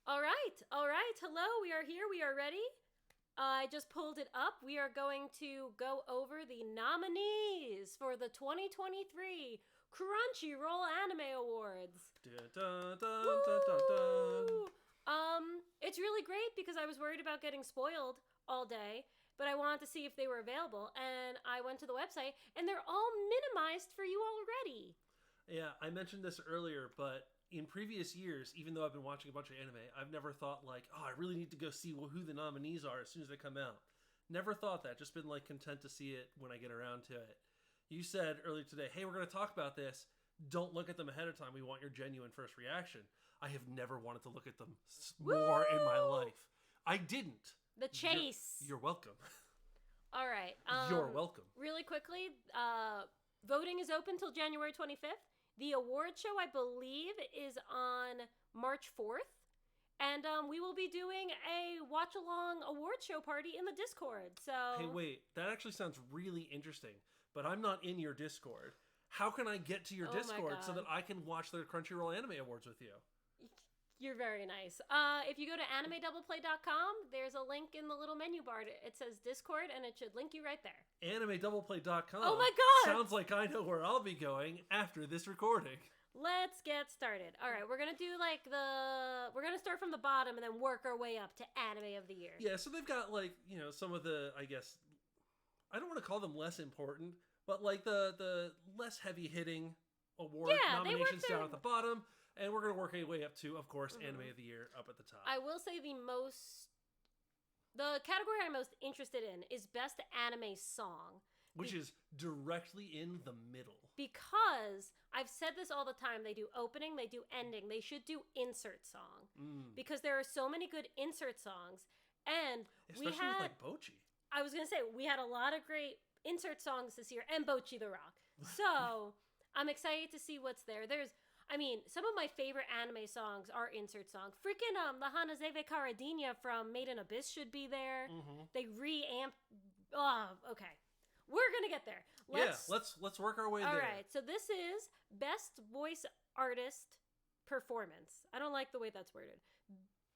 All right. Hello, we are here. We are ready. I just pulled it up. We are going to go over the nominees for the 2023 Crunchyroll Anime Awards. Dun, dun, dun, dun, dun, dun. It's really great because I was worried about getting spoiled all day, but I wanted to see if they were available, and I went to the website, and they're all minimized for you already. Yeah, I mentioned this earlier, but in previous years, even though I've been watching a bunch of anime, I've never thought like, I really need to go see who the nominees are as soon as they come out. Never thought that. Just been like content to see it when I get around to it. You said earlier today, hey, we're going to talk about this. Don't look at them ahead of time. We want your genuine first reaction. I have never wanted to look at them more in my life. I didn't. The chase. You're welcome. All right. You're welcome. Really quickly, voting is open till January 25th. The award show, I believe, is on March 4th. And we will be doing a watch-along award show party in the Discord. So, hey, wait. That actually sounds really interesting. But I'm not in your Discord. How can I get to your Discord so that I can watch the Crunchyroll Anime Awards with you? You're very nice. If you go to animedoubleplay.com, there's a link in the little menu bar. It says Discord, and it should link you right there. Animedoubleplay.com. Oh my god! Sounds like I know where I'll be going after this recording. Let's get started. All right, we're going to do we're going to start from the bottom and then work our way up to Anime of the Year. Yeah, so they've got some of the, I guess, I don't want to call them less important, but like the less heavy-hitting award nominations down at the bottom. And we're going to work our way up to, of course, Anime of the Year up at the top. I will say the category I'm most interested in is Best Anime Song. Which is directly in the middle. Because, I've said this all the time, they do opening, they do ending. They should do insert song. Because there are so many good insert songs. And especially with like Bocchi. I was going to say, we had a lot of great insert songs this year. And Bocchi the Rock. So, I'm excited to see what's there. Some of my favorite anime songs are insert songs. Freaking the Hanazeve Karadinha from Made in Abyss should be there. Mm-hmm. They reamped. Oh, okay. We're gonna get there. Let's work our way there. All right. So this is Best Voice Artist Performance. I don't like the way that's worded.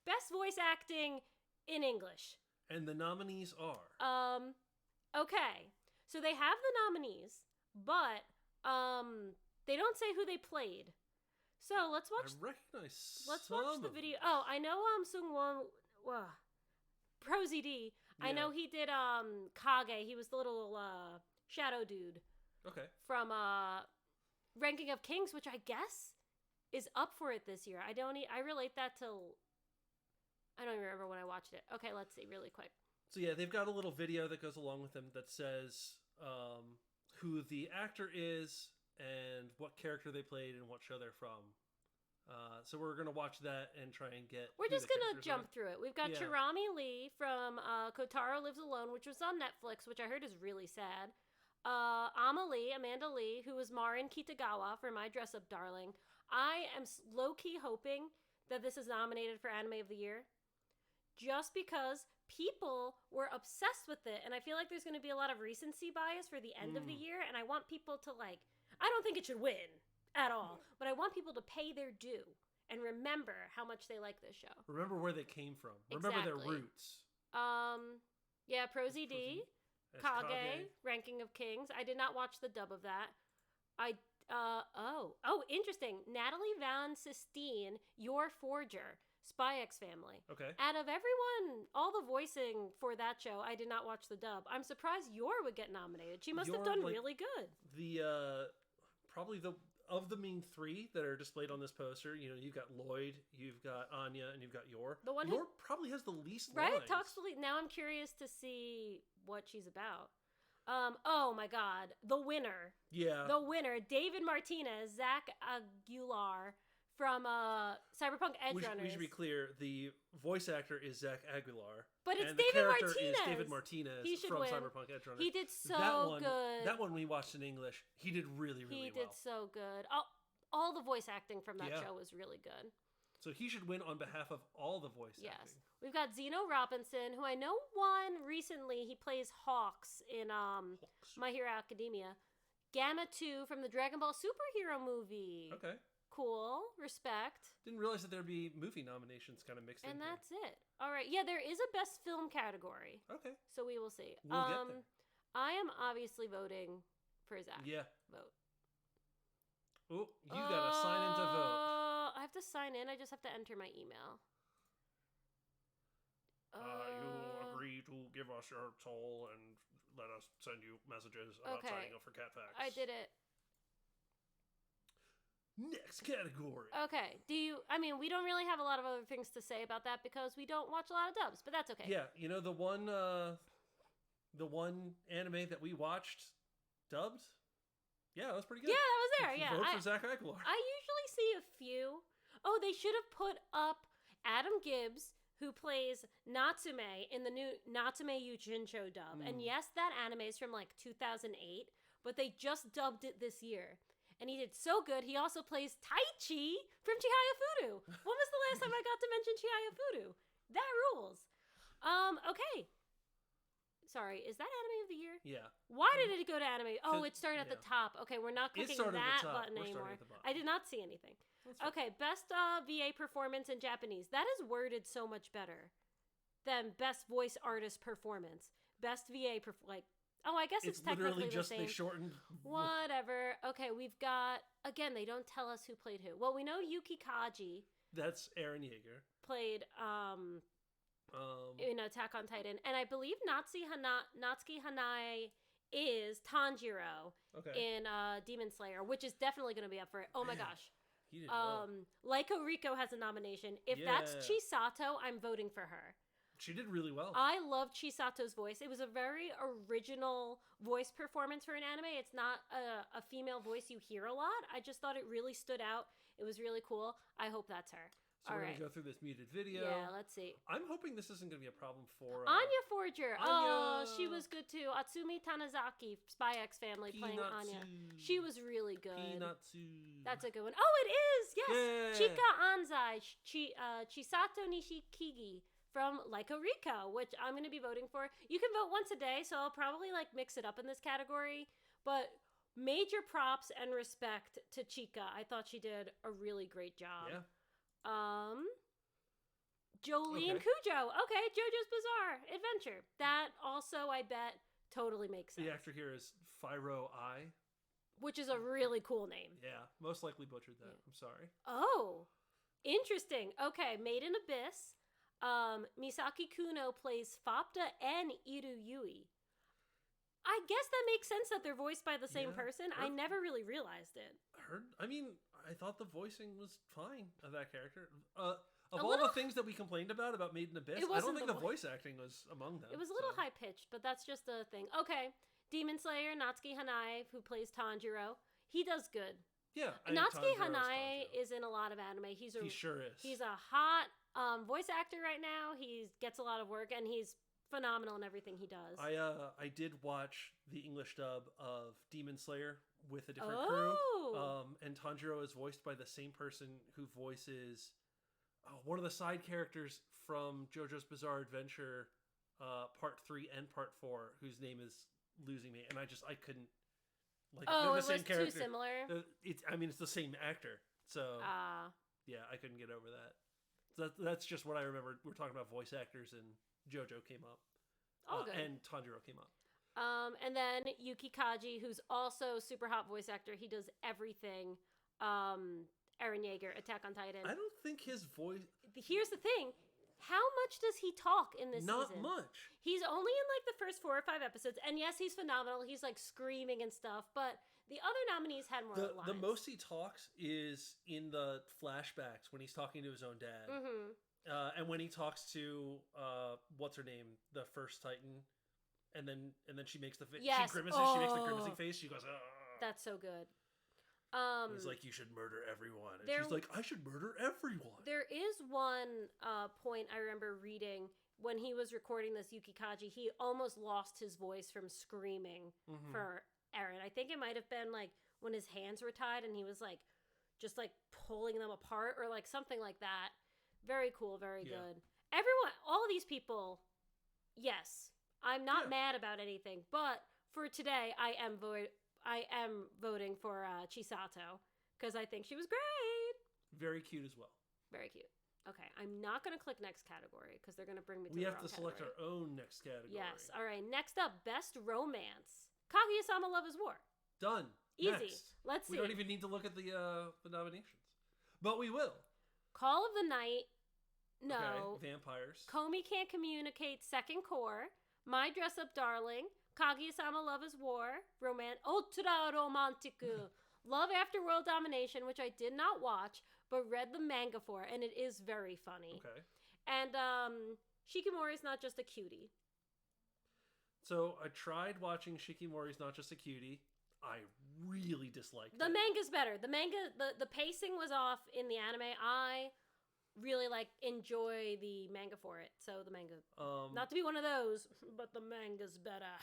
Best Voice Acting in English. And the nominees are. Okay. So they have the nominees, but they don't say who they played. So let's watch. I recognize. Let's watch the video. Oh, I know Sungwon Pro ZD. Yeah. I know he did Kage. He was the little shadow dude. Okay. From Ranking of Kings, which I guess is up for it this year. I relate that to. I don't even remember when I watched it. Okay, let's see really quick. So yeah, they've got a little video that goes along with them that says who the actor is and what character they played and what show they're from. So we're going to watch that and try and get... We're just going to jump through it. We've got Chirami Lee from Kotaro Lives Alone, which was on Netflix, which I heard is really sad. Amanda Lee, who was Marin Kitagawa for My Dress Up Darling. I am low-key hoping that this is nominated for Anime of the Year. Just because people were obsessed with it, and I feel like there's going to be a lot of recency bias for the end of the year, and I want people to I don't think it should win at all, but I want people to pay their due and remember how much they like this show. Remember where they came from. Remember their roots. Pro ZD, Kage, Ranking of Kings. I did not watch the dub of that. Interesting. Natalie Van Sistine, Your Forger, Spy X Family. Okay. Out of everyone, all the voicing for that show, I did not watch the dub. I'm surprised Yor would get nominated. She must have done really good. Probably of the main three that are displayed on this poster, you've got Lloyd, you've got Anya, and you've got Yor. The one Yor probably has the least lines. Right? Talks the least. Now I'm curious to see what she's about. Oh my god. The winner. Yeah. The winner. David Martinez, Zach Aguilar from Cyberpunk Edge Runners. We should be clear, the voice actor is Zach Aguilar. But it's and David the character Martinez. is David Martinez he should from win. Cyberpunk Edge Runners. He did so good. That one we watched in English. He did really, really well. He did so good. All the voice acting from that show was really good. So he should win on behalf of all the voice acting. Yes. We've got Zeno Robinson, who I know won recently. He plays Hawks in My Hero Academia. Gamma 2 from the Dragon Ball superhero movie. Okay. Cool. Respect. Didn't realize that there'd be movie nominations kind of mixed in. And that's it. All right. Yeah, there is a best film category. Okay. So we will see. We'll get there. I am obviously voting for Zach. Yeah. Vote. Oh, you gotta sign in to vote. I have to sign in. I just have to enter my email. You agree to give us your toll and let us send you messages about signing up for Cat Facts. I did it. Next category. Okay. We don't really have a lot of other things to say about that because we don't watch a lot of dubs, but that's okay. Yeah, the one anime that we watched dubbed? Yeah, that was pretty good. Yeah, that was there. Yeah. Vote for Zach Aguilar. I usually see a few. Oh, they should have put up Adam Gibbs, who plays Natsume in the new Natsume Yujincho dub. And yes, that anime is from like 2008, but they just dubbed it this year. And he did so good. He also plays Taichi from Chihaya Furu. When was the last time I got to mention Chihaya Furu? That rules. Okay. Sorry, is that anime of the year? Yeah. Why did it go to anime? Oh, it started at the top. Okay, we're not clicking that button anymore. I did not see anything. Okay, best VA performance in Japanese. That is worded so much better than best voice artist performance. Best VA I guess it's technically literally just the same. they shortened. Whatever. Okay, we've got again. They don't tell us who played who. Well, we know Yuki Kaji. That's Eren Yeager. Played in Attack on Titan, and I believe Natsuki Hanae is Tanjiro in Demon Slayer, which is definitely going to be up for it. Oh my gosh. He did well. Leiko Riko has a nomination. If that's Chisato, I'm voting for her. She did really well. I love Chisato's voice. It was a very original voice performance for an anime. It's not a female voice you hear a lot. I just thought it really stood out. It was really cool. I hope that's her. So we're going to go through this muted video. Yeah, let's see. I'm hoping this isn't going to be a problem for... Anya Forger. Anya. Oh, she was good too. Atsumi Tanizaki, Spy X Family, playing Anya. She was really good. Pinatsu. That's a good one. Oh, it is! Yes! Yeah. Chika Anzai, Chisato Nishikigi from Leiko Riko, which I'm going to be voting for. You can vote once a day, so I'll probably mix it up in this category. But major props and respect to Chika. I thought she did a really great job. Yeah. Jolene Cujo. Okay, JoJo's Bizarre Adventure. That also, I bet, totally makes sense. The actor here is Fyro Ai. Which is a really cool name. Yeah, most likely butchered that. I'm sorry. Oh, interesting. Okay, Made in Abyss. Misaki Kuno plays Fapta and Iru Yui. I guess that makes sense that they're voiced by the same person. I never really realized it. I thought the voicing was fine of that character. Of all the things that we complained about Made in Abyss, I don't think the voice acting was among them. It was a little high-pitched, but that's just a thing. Okay, Demon Slayer, Natsuki Hanae, who plays Tanjiro. He does good. Yeah. Natsuki Hanae is in a lot of anime. He sure is. He's a hot voice actor right now. He gets a lot of work, and he's phenomenal in everything he does. I did watch the English dub of Demon Slayer with a different crew. And Tanjiro is voiced by the same person who voices one of the side characters from JoJo's Bizarre Adventure Part 3 and Part 4, whose name is losing me. And I couldn't... it was too similar? It's the same actor. So, yeah, I couldn't get over that. So that's just what I remember. We're talking about voice actors, and JoJo came up. Good. And Tanjiro came up. And then Yuki Kaji, who's also super hot voice actor. He does everything. Eren Yeager, Attack on Titan. I don't think his voice... Here's the thing. How much does he talk in this season? Not much. He's only in the first 4 or 5 episodes. And yes, he's phenomenal. He's screaming and stuff. But the other nominees had more lines. The most he talks is in the flashbacks when he's talking to his own dad. Mm-hmm. And when he talks to what's her name, the first Titan, and then she makes the face. Yes. She grimaces. She makes the grimacing face. She goes, "Ugh." That's so good. He's like, "You should murder everyone," and she's like, "I should murder everyone." There is one point I remember reading when he was recording this Yuki Kaji. He almost lost his voice from screaming for Eren. I think it might have been when his hands were tied and he was just pulling them apart or something like that. Very cool, very good. Everyone, all these people, yes, I'm not mad about anything. But for today, I am voting for Chisato because I think she was great. very cute as well. Very cute. Okay, I'm not going to click next category because they're going to bring me to We the have wrong to select category. our own next category. Yes. All right. Next up, best romance. Kaguya-sama Love is War. Done. Easy. Next. Let's see. We don't even need to look at the nominations, but we will. Call of the Night. No. Okay. Vampires. Komi Can't Communicate. Second Core. My Dress Up Darling. Kaguya-sama Love is War. Ultra Romantiku. Love After World Domination, which I did not watch, but read the manga for, and it is very funny. Okay. And Shikimori's Not Just a Cutie. So I tried watching Shikimori's Not Just a Cutie. I really disliked The it. manga's better. The manga, the pacing was off in the anime. I really enjoy the manga for it. So the manga, not to be one of those, but the manga's better.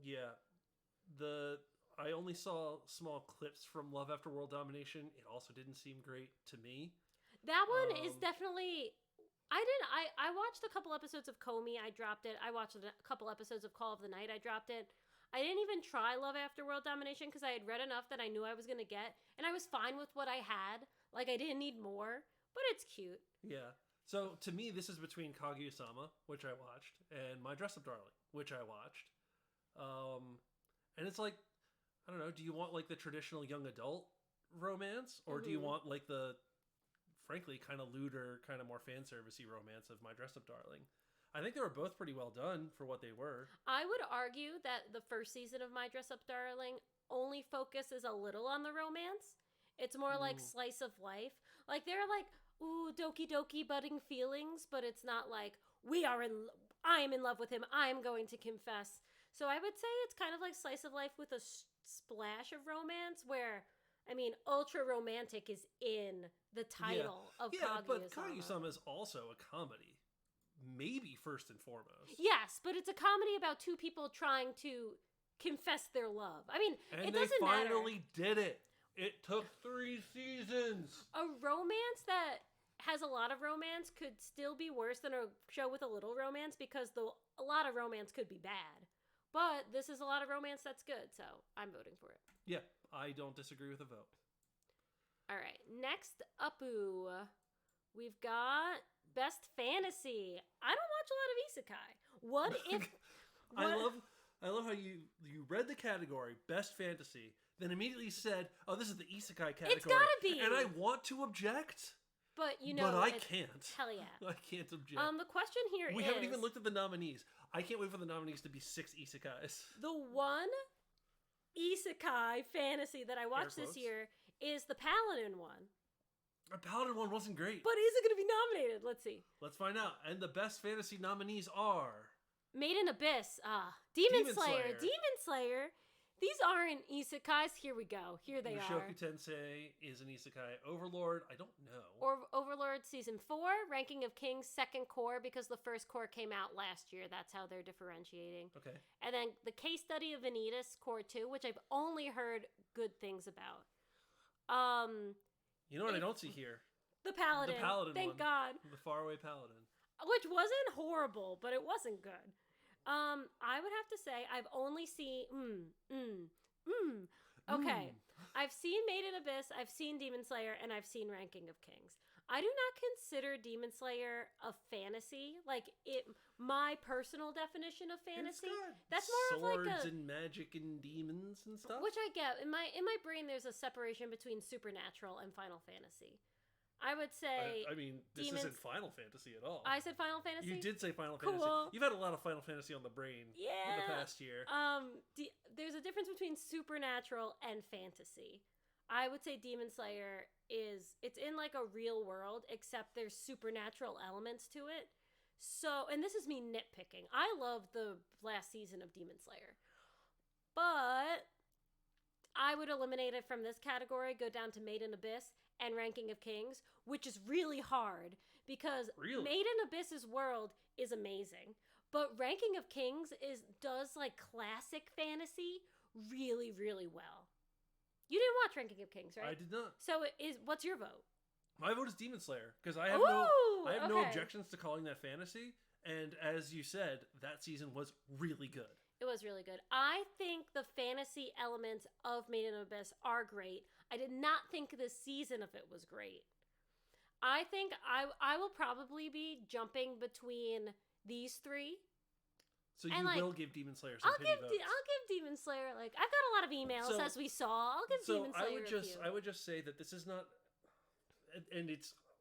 Yeah. I only saw small clips from Love After World Domination. It also didn't seem great to me. That one is definitely. I watched a couple episodes of Komi. I dropped it. I watched a couple episodes of Call of the Night. I dropped it. I didn't even try Love After World Domination because I had read enough that I knew I was going to get. And I was fine with what I had. I didn't need more. But it's cute. Yeah. So to me, this is between Kaguya-sama, which I watched, and My Dress Up Darling, which I watched. And it's I don't know, do you want the traditional young adult romance? Or do you want the, frankly, kind of lewder, kind of more fan servicey romance of My Dress Up Darling? I think they were both pretty well done for what they were. I would argue that the first season of My Dress Up Darling only focuses a little on the romance. It's more slice of life. They're ooh, doki doki budding feelings, but it's not I am in love with him, I'm going to confess. So I would say it's kind of slice of life with a splash of romance where, ultra romantic is in the title of Kaguya-sama. Yeah, but Kaguya-sama is also a comedy. Maybe first and foremost. Yes, but it's a comedy about two people trying to confess their love. And it doesn't matter. And they finally did it. It took 3 seasons. A romance that has a lot of romance could still be worse than a show with a little romance because a lot of romance could be bad. But this is a lot of romance that's good, so I'm voting for it. Yeah, I don't disagree with a vote. All right, next up, we've got Best Fantasy. I don't watch a lot of isekai. What if... I love how you read the category, Best Fantasy, then immediately said, oh, this is the isekai category. It's gotta be! And I want to object... But I can't. Hell yeah. I can't object. The question here is... We haven't even looked at the nominees. I can't wait for the nominees to be 6 isekais. The one isekai fantasy that I watched this year is the Paladin one. The Paladin one wasn't great. But is it going to be nominated? Let's see. Let's find out. And the best fantasy nominees are... Made in Abyss. Demon Slayer. Demon Slayer. These aren't isekais. Here we go. Here they are. Mushoku Tensei is an isekai. Overlord, I don't know. Or Overlord Season 4, Ranking of Kings, second core, because the first core came out last year. That's how they're differentiating. Okay. And then the Case Study of Vanitas, core 2, which I've only heard good things about. You know what I don't see here? The Paladin. The Paladin Thank one. God. The Faraway Paladin. Which wasn't horrible, but it wasn't good. I would have to say I've only seen Okay. I've seen Made in Abyss, I've seen Demon Slayer, and I've seen Ranking of Kings. I do not consider Demon Slayer a fantasy. My personal definition of fantasy. That's more swords and magic and demons and stuff. Which I get. In my brain there's a separation between supernatural and Final Fantasy. I would say... this isn't Final Fantasy at all. I said Final Fantasy? You did say Final Fantasy. You've had a lot of Final Fantasy on the brain in the past year. There's a difference between supernatural and fantasy. I would say Demon Slayer it's in a real world, except there's supernatural elements to it. So, and this is me nitpicking. I love the last season of Demon Slayer. But I would eliminate it from this category, go down to Made in Abyss and Ranking of Kings, which is really hard because Made in Abyss's world is amazing, but Ranking of Kings does classic fantasy really, really well. You didn't watch Ranking of Kings, right? I did not. So what's your vote? My vote is Demon Slayer because I have no objections to calling that fantasy, and as you said, that season was really good. It was really good. I think the fantasy elements of Made in Abyss are great. I did not think the season of it was great. I think I will probably be jumping between these three. So you will give Demon Slayer some pity votes. I'll give Demon Slayer, like, I've got a lot of emails, as we saw. I'll give Demon Slayer a few. I would just say that this is not, and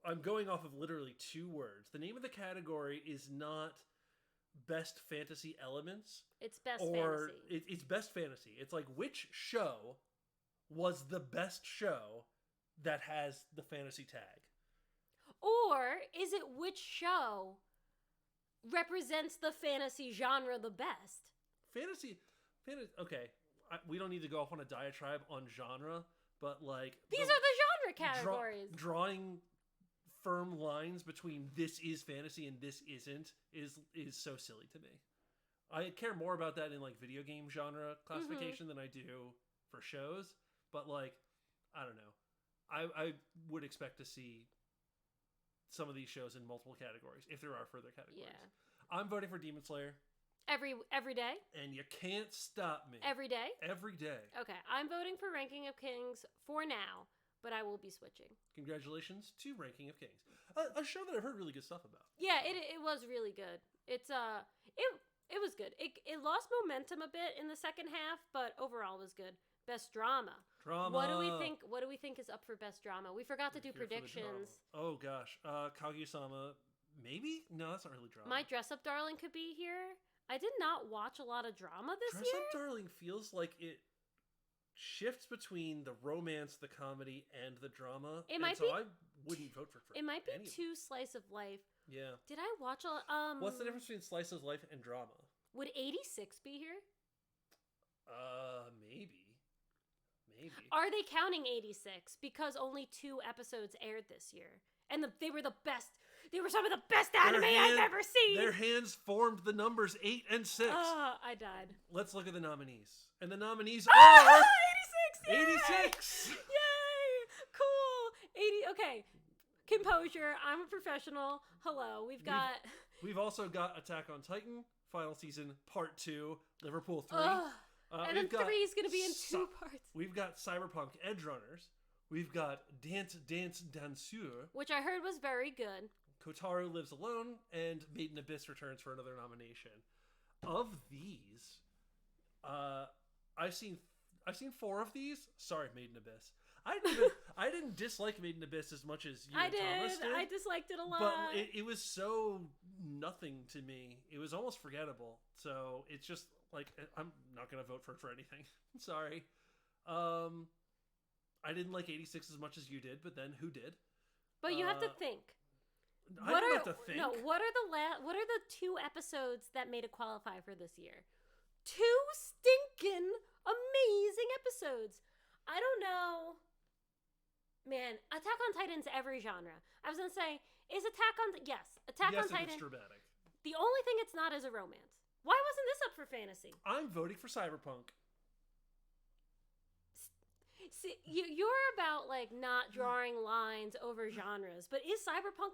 I'm going off of literally 2 words. The name of the category is not best fantasy elements. It's best fantasy. It's best fantasy. It's like, which show was the best show that has the fantasy tag? Or is it which show represents the fantasy genre the best? Fantasy. Okay, we don't need to go off on a diatribe on genre, but like these are the genre categories. Drawing firm lines between this is fantasy and this isn't is so silly to me. I care more about that in like video game genre classification than I do for shows. But like, I don't know. I would expect to see some of these shows in multiple categories if there are further categories. Yeah. I'm voting for Demon Slayer. Every day? And you can't stop me. Every day? Every day. Okay, I'm voting for Ranking of Kings for now, but I will be switching. Congratulations to Ranking of Kings. A show that I've heard really good stuff about. Yeah, it was really good. It was good. It lost momentum a bit in the second half, but overall was good. Best drama. What do we think is up for best drama? We forgot to do predictions. Oh gosh. Kaguya-sama, maybe? No, that's not really drama. My Dress Up Darling could be here. I did not watch a lot of drama this year. Dress Up Darling feels like it shifts between the romance, the comedy, and the drama. I wouldn't vote for it might be too slice of life. Yeah. Did I watch What's the difference between slice of life and drama? Would 86 be here? Maybe. Are they counting 86 because only 2 episodes aired this year? And they were the best. They were some of the best anime I've ever seen. Their hands formed the numbers 8 and 6. I died. Let's look at the nominees. And the nominees are 86. 86. Yay! Cool. 80. Okay. Composure. I'm a professional. Hello. We've also got Attack on Titan, final season, part 2, Liverpool 3. And then 3 is going to be in 2 parts. We've got Cyberpunk Edge Runners. We've got Dance Danseur, which I heard was very good. Kotaro Lives Alone, and Made in Abyss returns for another nomination. Of these, I've seen 4 of these. Sorry, Made in Abyss. I didn't dislike Made in Abyss as much as you and Thomas did. I disliked it a lot. But it was so nothing to me. It was almost forgettable. So it's just like, I'm not gonna vote for it for anything. Sorry. I didn't like 86 as much as you did, but then who did? But you have to think. I don't have to think. No, what are the 2 episodes that made it qualify for this year? 2 stinking amazing episodes. I don't know. Man, Attack on Titan's every genre. I was gonna say, is Attack on Titan? Yes, it's dramatic. The only thing it's not is a romance. Why wasn't this up for fantasy? I'm voting for Cyberpunk. See, you're about like not drawing lines over genres, but is Cyberpunk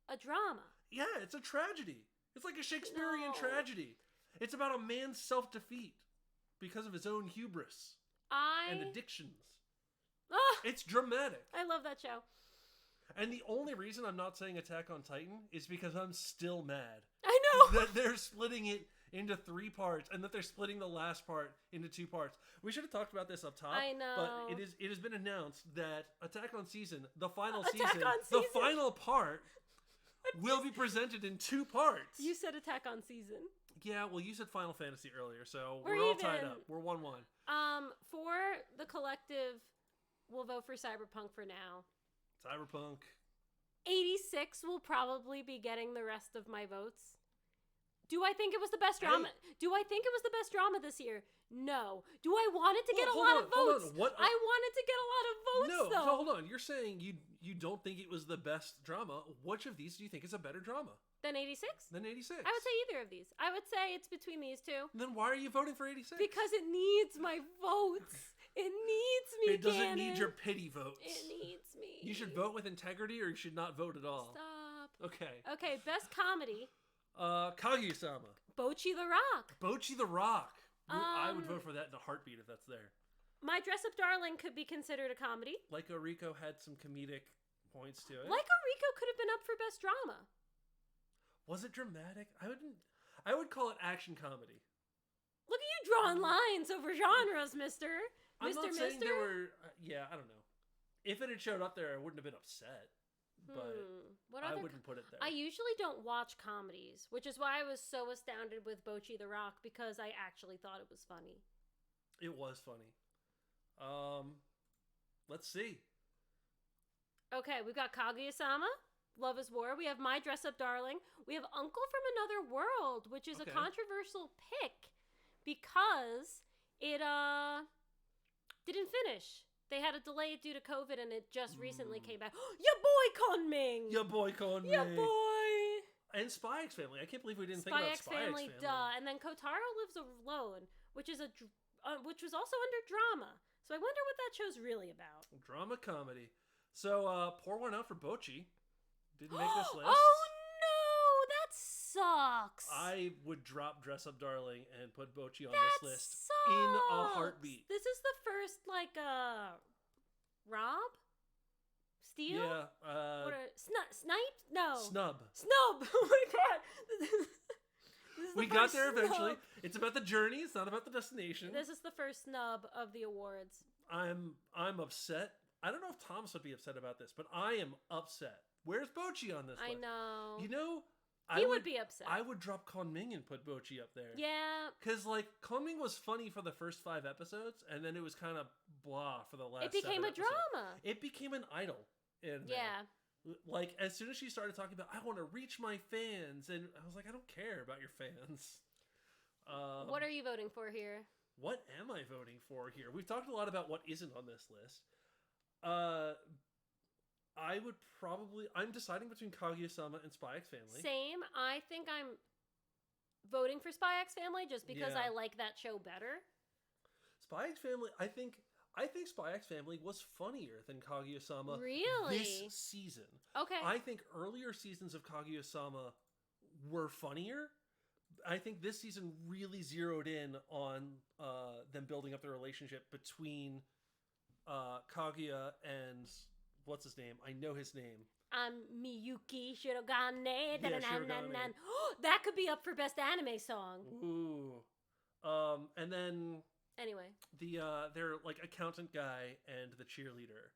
a drama? Yeah, it's a tragedy. It's like a Shakespearean tragedy. It's about a man's self-defeat because of his own hubris and addictions. It's dramatic. I love that show. And the only reason I'm not saying Attack on Titan is because I'm still mad. I know! That they're splitting it into 3 parts and that they're splitting the last part into 2 parts. We should have talked about this up top. I know. But it has been announced that Attack on Season, the final the final part, will be presented in 2 parts. You said Attack on Season. Yeah, well, you said Final Fantasy earlier, so we're all tied up. We're 1-1. For the collective, we'll vote for Cyberpunk for now. Cyberpunk. 86 will probably be getting the rest of my votes. Do I think it was the best drama? Do I think it was the best drama this year? No. Do I want it to get a lot of votes? I want it to get a lot of votes, though. No, hold on. You're saying you don't think it was the best drama. Which of these do you think is a better drama? Than 86? Than 86. I would say either of these. I would say it's between these 2. Then why are you voting for 86? Because it needs my votes. It needs me, It doesn't need your pity votes. It needs me. You should vote with integrity or you should not vote at all. Stop. Okay, best comedy. Kaguya-sama. Bocchi the Rock. Bocchi the Rock. I would vote for that in a heartbeat if that's there. My Dress Up Darling could be considered a comedy. Like Oriko had some comedic points to it. Like Rico could have been up for best drama. Was it dramatic? I would call it action comedy. Look at you drawing lines over genres, mister. I'm not saying there were... yeah, I don't know. If it had showed up there, I wouldn't have been upset. But I wouldn't put it there. I usually don't watch comedies, which is why I was so astounded with Bocchi the Rock, because I actually thought it was funny. It was funny. Let's see. Okay, we've got Kaguya-sama, Love is War. We have My Dress Up Darling. We have Uncle from Another World, which is a controversial pick because it didn't finish. They had to delay it due to COVID, and it just recently came back. Your boy Kunming! Your boy Kunming! Your boy! And Spy X Family. I can't believe we didn't think about Spy X Family. Duh. And then Kotaro Lives Alone, which is which was also under drama. So I wonder what that show's really about. Drama comedy. So pour one out for Bocchi. Didn't make this list. Oh no, that sucks. I would drop Dress Up Darling and put Bocchi on this list in a heartbeat. This is the first Rob? Steele? Yeah. Snipe? No. Snub. Oh my god. We got there eventually. It's about the journey. It's not about the destination. This is the first snub of the awards. I'm upset. I don't know if Thomas would be upset about this, but I am upset. Where's Bocchi on this list? I know. You know, he would be upset. I would drop Kunming and put Bocchi up there. Yeah. Because, Kunming was funny for the first 5 episodes, and then it was kind of blah for the last It became 7 a episodes. drama. It became an idol. Yeah. As soon as she started talking about, I want to reach my fans, and I was like, I don't care about your fans. What are you voting for here? What am I voting for here? We've talked a lot about what isn't on this list. I'm deciding between Kaguya-sama and Spy X Family. Same. I think I'm voting for Spy X Family just because I like that show better. Spy X Family, I think Spy X Family was funnier than Kaguya-sama this season. Okay. I think earlier seasons of Kaguya-sama were funnier. I think this season really zeroed in on them building up the relationship between Kaguya and what's his name? I know his name. Miyuki Shirogane. Yeah, Shirogane. That could be up for best anime song. Ooh. And then anyway, their accountant guy and the cheerleader.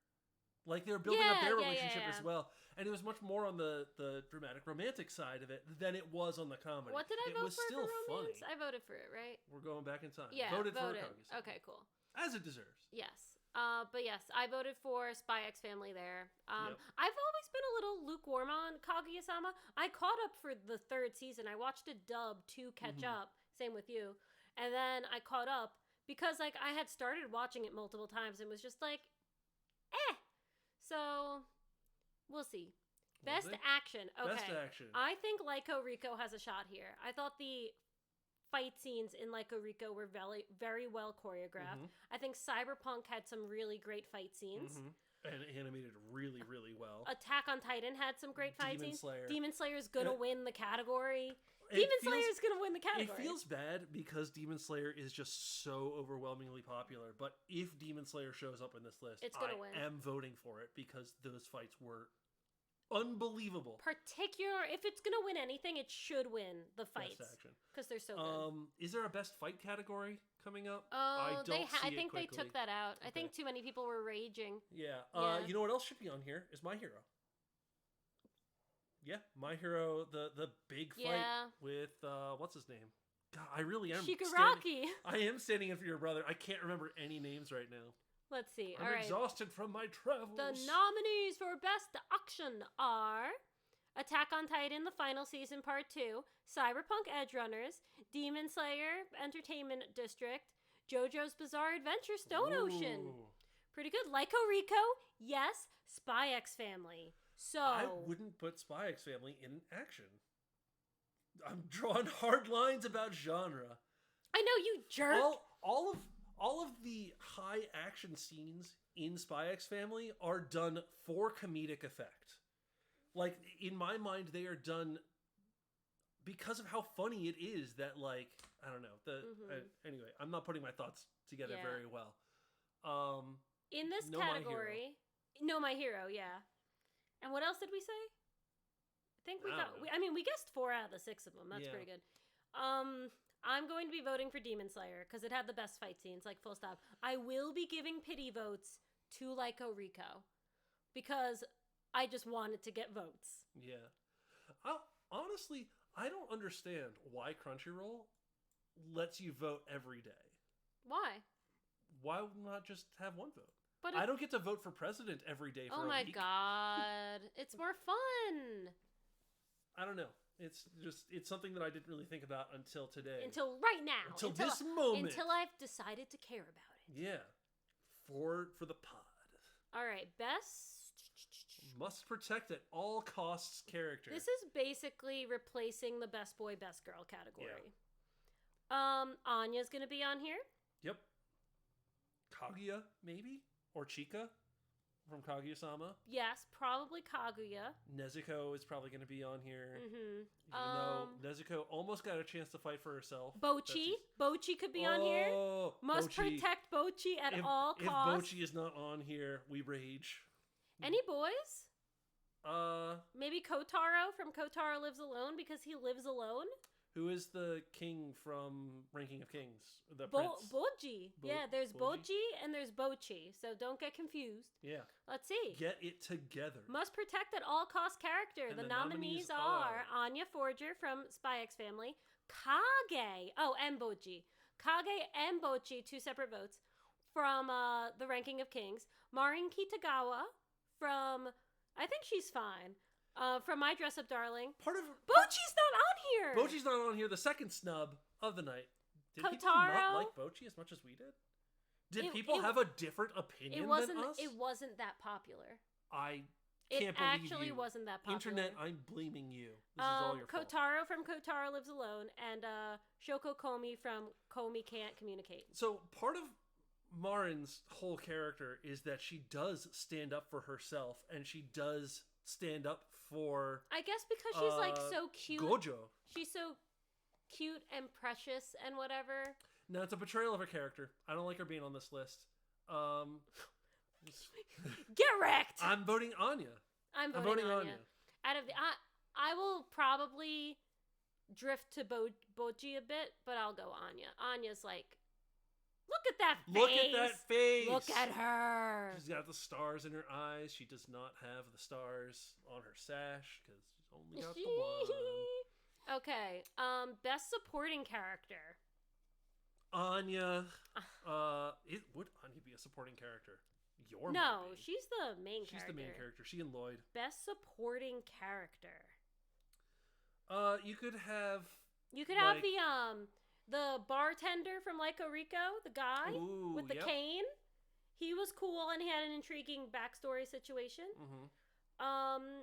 They're building up their relationship as well. And it was much more on the dramatic romantic side of it than it was on the comedy. What did I vote for still romance? Funny. I voted for it, right? We're going back in time. Yeah, voted. For Kaguya-sama. Okay, cool. As it deserves. Yes. But yes, I voted for Spy X Family there. Yep. I've always been a little lukewarm on Kaguya-sama. I caught up for the 3rd season. I watched a dub to catch up. Same with you. And then I caught up because I had started watching it multiple times and was just like, eh. So we'll see. Best action. Okay. Best action. I think Lyco Rico has a shot here. I thought the fight scenes in Lyco Rico were very, very well choreographed. I think Cyberpunk had some really great fight scenes. And animated really, really well. Attack on Titan had some great fight scenes. Slayer. Demon Slayer is going to win the category. Demon Slayer is going to win the category. It feels bad because Demon Slayer is just so overwhelmingly popular. But if Demon Slayer shows up in this list, it's gonna win. I am voting for it because those fights were unbelievable. If it's going to win anything, it should win the fights. Best action. Because they're so good. Is there a best fight category coming up? I think they took that out. Okay. I think too many people were raging. Yeah. You know what else should be on here is My Hero. Yeah, My Hero, the big fight with, what's his name? God, I really am Shigaraki. I am standing in for your brother. I can't remember any names right now. Let's see. I'm exhausted from my travels. The nominees for Best Action are Attack on Titan, the final season, part 2, Cyberpunk Edge Runners, Demon Slayer, Entertainment District, JoJo's Bizarre Adventure, Stone Ocean. Pretty good. Lyco Rico, yes. Spy X Family. So I wouldn't put Spy X Family in action. I'm drawing hard lines about genre. I know, you jerk. All of the high action scenes in Spy X Family are done for comedic effect. In my mind, they are done because of how funny it is that, I don't know. Anyway, I'm not putting my thoughts together very well. In this category, No My Hero, yeah. And what else did we say? I think we got. We guessed 4 out of the 6 of them. That's pretty good. I'm going to be voting for Demon Slayer because it had the best fight scenes. Like, full stop. I will be giving pity votes to Lyco Rico because I just wanted to get votes. Yeah. Honestly, I don't understand why Crunchyroll lets you vote every day. Why? Why not just have one vote? But I don't get to vote for president every day for a week. Oh my god. It's more fun. I don't know. It's something that I didn't really think about until today. Until right now. Until this moment. Until I've decided to care about it. Yeah. For the pod. All right. Best. Must protect at all costs character. This is basically replacing the best boy, best girl category. Yeah. Anya's going to be on here. Yep. Kaguya, maybe? Or Chika from Kaguya-sama. Yes, probably Kaguya. Nezuko is probably going to be on here. Mm-hmm. Even though Nezuko almost got a chance to fight for herself. Bochi could be on here. Must protect Bochi at all costs. If Bochi is not on here, we rage. Any boys? Maybe Kotaro from Kotaro Lives Alone because he lives alone. Who is the king from Ranking of Kings? The prince. Boji. Yeah, there's Boji and there's Bochi, so don't get confused. Yeah. Let's see. Get it together. Must protect at all cost character. And the nominees are Anya Forger from Spy X Family, Kage. Oh, and Boji. Kage and Bochi, 2 separate votes from the Ranking of Kings. Marin Kitagawa from, I think she's fine. From My Dress Up Darling. Bochi's not on here! Bochi's not on here. The second snub of the night. Did Kotaro, people not like Bochi as much as we did? Did people have a different opinion than us? It wasn't that popular. I can't believe you. It actually wasn't that popular. Internet, I'm blaming you. This is all your fault. Kotaro from Kotaro Lives Alone and Shoko Komi from Komi Can't Communicate. So part of Marin's whole character is that she does stand up for herself and she does stand up for, I guess because she's like so cute. Gojo. She's so cute and precious and whatever. No, it's a betrayal of her character. I don't like her being on this list. Get wrecked! I'm voting Anya. I'm voting Anya. Out of the, I will probably drift to Boji a bit, but I'll go Anya. Anya's like, look at that face! Look at that face! Look at her! She's got the stars in her eyes. She does not have the stars on her sash because she's only got the one. Okay. Best supporting character. Anya. Would Anya be a supporting character? No, she's the main character. She's the main character. She and Lloyd. Best supporting character. You could have. You could have the bartender from Lyco Rico, the guy with the cane. He was cool and he had an intriguing backstory situation. Mm-hmm.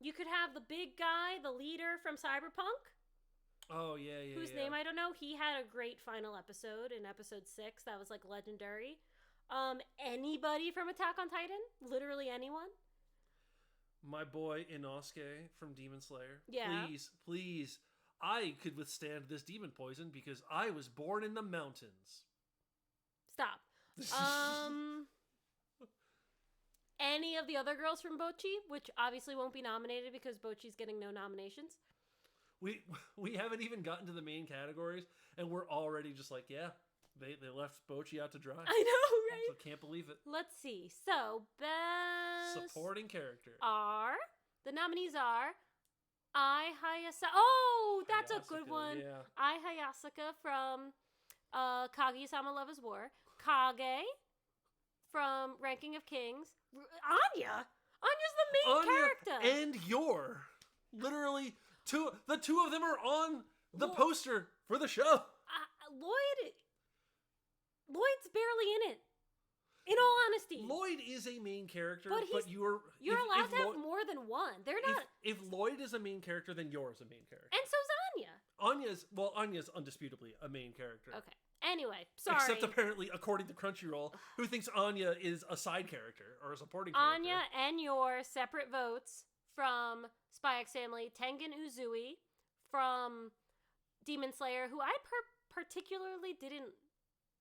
You could have the big guy, the leader from Cyberpunk. Oh, yeah. Whose name I don't know. He had a great final episode in episode 6 that was like legendary. Anybody from Attack on Titan? Literally anyone? My boy Inosuke from Demon Slayer. Yeah. Please. I could withstand this demon poison because I was born in the mountains. Stop. Any of the other girls from Bochi, which obviously won't be nominated because Bochi's getting no nominations. We haven't even gotten to the main categories, and we're already just like, yeah, they left Bochi out to dry. I know, right? So can't believe it. Let's see. So, best supporting character the nominees are Ai Hayasaka. Oh, that's a good one. Yeah. Ai Hayasaka from Kaguya-sama Love is War. Kage from Ranking of Kings. Anya. Anya's the main character. And Yor. Literally, the two of them are on the poster for the show. Lloyd's barely in it. In all honesty, Lloyd is a main character, but you're allowed to have more than one. They're not. If Lloyd is a main character, then Yor is a main character, and so's Anya. Anya's undisputably a main character. Okay. Anyway, sorry. Except apparently, according to Crunchyroll, who thinks Anya is a side character or a supporting character. Anya and Yor separate votes from Spy X Family. Tengen Uzui from Demon Slayer, who I particularly didn't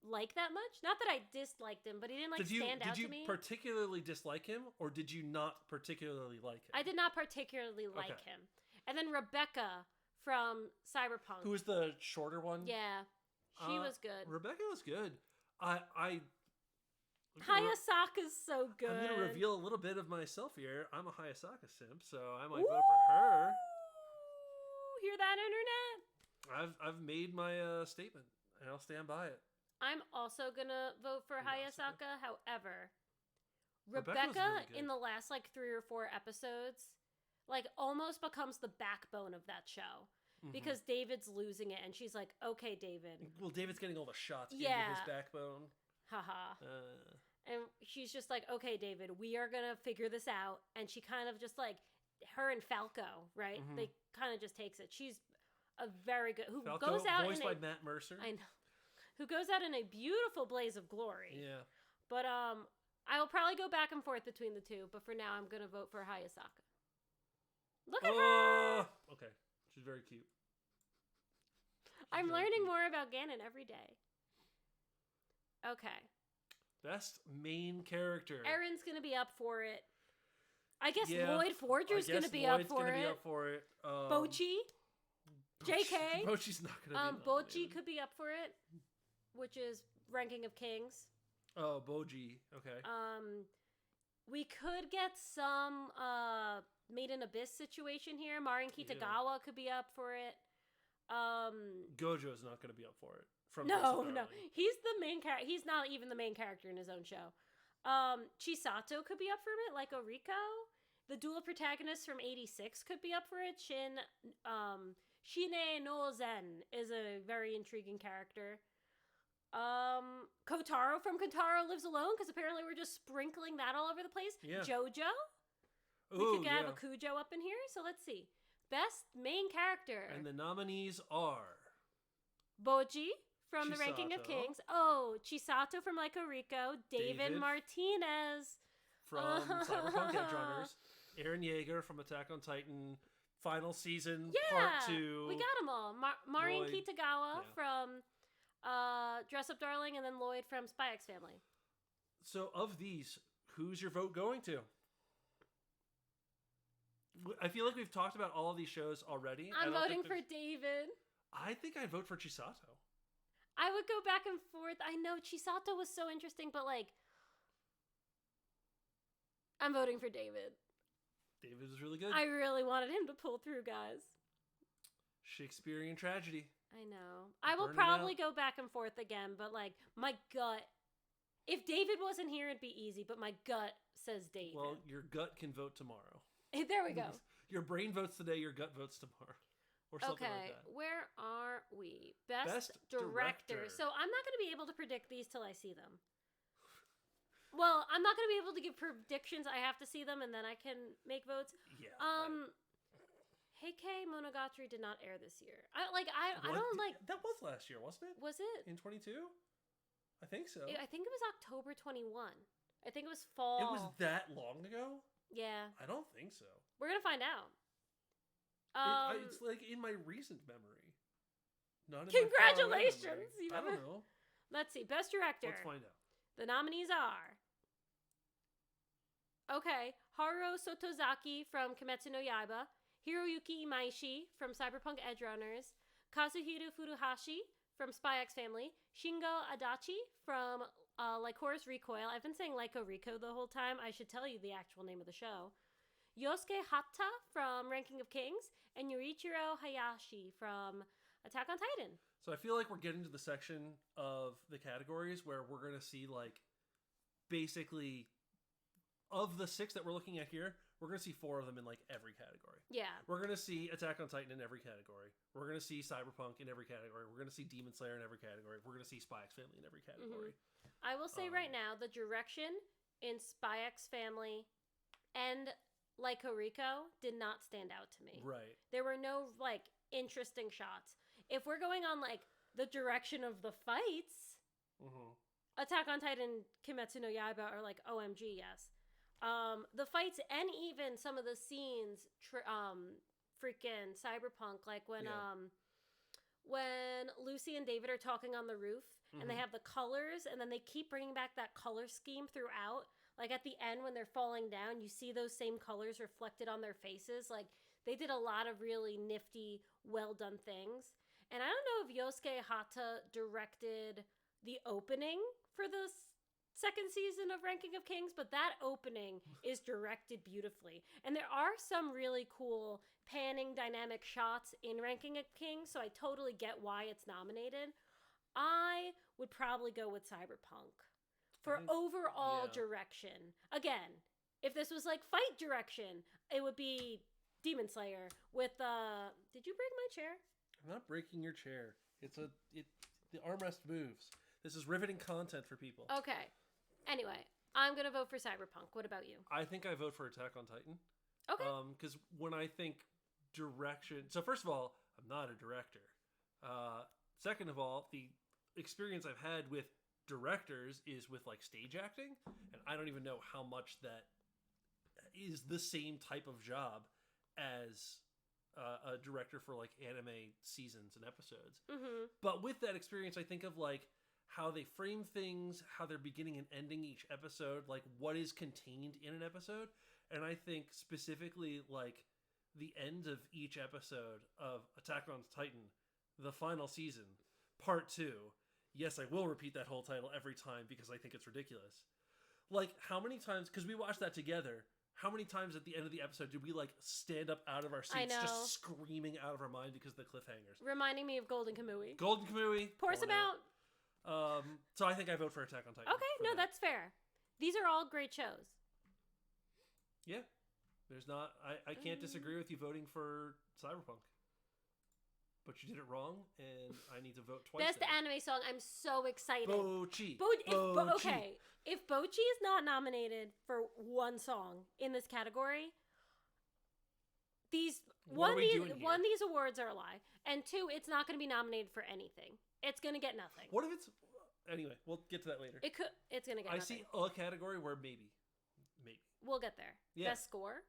like that much. Not that I disliked him, but he didn't stand out to me. Did you particularly dislike him, or did you not particularly like him? I did not particularly like him. And then Rebecca from Cyberpunk, who was the shorter one? Yeah, she was good. Rebecca was good. Hayasaka's so good. I'm gonna reveal a little bit of myself here. I'm a Hayasaka simp, so I might vote for her. Hear that, internet? I've made my statement, and I'll stand by it. I'm also gonna vote for Hayasaka. However, Rebecca really in the last 3 or 4 episodes, almost becomes the backbone of that show. Because David's losing it, and she's like, "Okay, David." Well, David's getting all the shots into his backbone. Haha. And she's just like, "Okay, David, we are gonna figure this out." And she kind of just her and Falco, right? They kind of just takes it. She's a very good Falco, goes out voiced by Matt Mercer. I know. Who goes out in a beautiful blaze of glory. Yeah. But I will probably go back and forth between the two. But for now, I'm gonna vote for Hayasaka. Look at her. Okay, she's very cute. I'm learning more about Ganon every day. Okay. Best main character. Erin's gonna be up for it. I guess Yeah, Lloyd Forger's gonna be up for it. Bochi. JK. Bochi's not gonna be Bochi could be up for it, which is Ranking of Kings. Oh, Boji. Okay. We could get some Made in Abyss situation here. Marin Kitagawa could be up for it. Gojo's not going to be up for it. No. He's the main character. He's not even the main character in his own show. Chisato could be up for it, like Oriko. The dual protagonist from 86 could be up for it. Shine no Zen is a very intriguing character. Kotaro from Kotaro Lives Alone, because apparently we're just sprinkling that all over the place. Yeah. Jojo. We could have a Kujo up in here, so let's see. Best main character. And the nominees are Boji from Chisato. The Ranking of Kings. Oh, Chisato from Like Oriko. David Martinez from Cyberpunk Edgerunners. Eren Yeager from Attack on Titan. Final season, part 2. We got them all. Marin Kitagawa from Dress Up Darling, and then Lloyd from Spy X Family. So of these, who's your vote going to? I feel like we've talked about all of these shows already. I'm voting for David. I think I'd vote for Chisato. I would go back and forth. I know Chisato was so interesting, but I'm voting for David. David was really good. I really wanted him to pull through, guys. Shakespearean tragedy. I know. I will probably go back and forth again, but my gut. If David wasn't here, it'd be easy, but my gut says David. Well, your gut can vote tomorrow. There we go. Your brain votes today, your gut votes tomorrow. Or something like that. Where are we? Best director. So I'm not going to be able to predict these till I see them. Well, I'm not going to be able to give predictions. I have to see them, and then I can make votes. Yeah. Heike Monogatari did not air this year. I don't like. That was last year, wasn't it? Was it? In 22? I think so. I think it was October 21. I think it was fall. It was that long ago? Yeah. I don't think so. We're going to find out. It's in my recent memory. Not in Congratulations! I don't know. Let's see. Best director. Let's find out. The nominees are... Okay. Haruo Sotozaki from Kimetsu no Yaiba. Hiroyuki Imaishi from Cyberpunk Edgerunners. Kazuhiro Furuhashi from Spy X Family. Shingo Adachi from Lycoris Recoil. I've been saying Lyco Rico the whole time. I should tell you the actual name of the show. Yosuke Hatta from Ranking of Kings. And Yurichiro Hayashi from Attack on Titan. So I feel like we're getting to the section of the categories where we're going to see basically of the 6 that we're looking at here, we're going to see 4 of them in every category. Yeah. We're going to see Attack on Titan in every category. We're going to see Cyberpunk in every category. We're going to see Demon Slayer in every category. We're going to see Spy X Family in every category. Mm-hmm. I will say right now, the direction in Spy X Family and Lyco Rico did not stand out to me. Right. There were no interesting shots. If we're going on the direction of the fights, Attack on Titan, Kimetsu no Yaiba are OMG, yes. The fights and even some of the scenes, freaking Cyberpunk, when Lucy and David are talking on the roof and they have the colors and then they keep bringing back that color scheme throughout. Like at the end when they're falling down, you see those same colors reflected on their faces. Like they did a lot of really nifty, well done things. And I don't know if Yosuke Hata directed the opening for the second season of Ranking of Kings, but that opening is directed beautifully. And there are some really cool panning dynamic shots in Ranking of Kings, so I totally get why it's nominated. I would probably go with Cyberpunk for overall direction. Again, if this was like fight direction, it would be Demon Slayer with did you break my chair? I'm not breaking your chair. The armrest moves. This is riveting content for people. Okay. Anyway, I'm going to vote for Cyberpunk. What about you? I think I vote for Attack on Titan. Okay. Because when I think direction... So first of all, I'm not a director. Second of all, the experience I've had with directors is with like stage acting. And I don't even know how much that is the same type of job as a director for like anime seasons and episodes. Mm-hmm. But with that experience, I think of like how they frame things, how they're beginning and ending each episode, like what is contained in an episode. And I think specifically like the end of each episode of Attack on Titan, the final season, part 2. Yes, I will repeat that whole title every time because I think it's ridiculous. Like how many times, because we watched that together, how many times at the end of the episode did we like stand up out of our seats just screaming out of our mind because of the cliffhangers? Reminding me of Golden Kamui. Golden Kamui. Pour some out. So I think I vote for Attack on Titan. Okay, no, that's fair. These are all great shows. Yeah. There's not... I can't disagree with you voting for Cyberpunk. But you did it wrong, and I need to vote twice. Best anime song. I'm so excited. Bochi. Okay, if Bochi is not nominated for one song in this category, these awards are a lie. And 2, it's not going to be nominated for anything. It's going to get nothing. What if it's... Anyway, we'll get to that later. It's going to get nothing. I see a category where maybe. We'll get there. Yeah. Best score?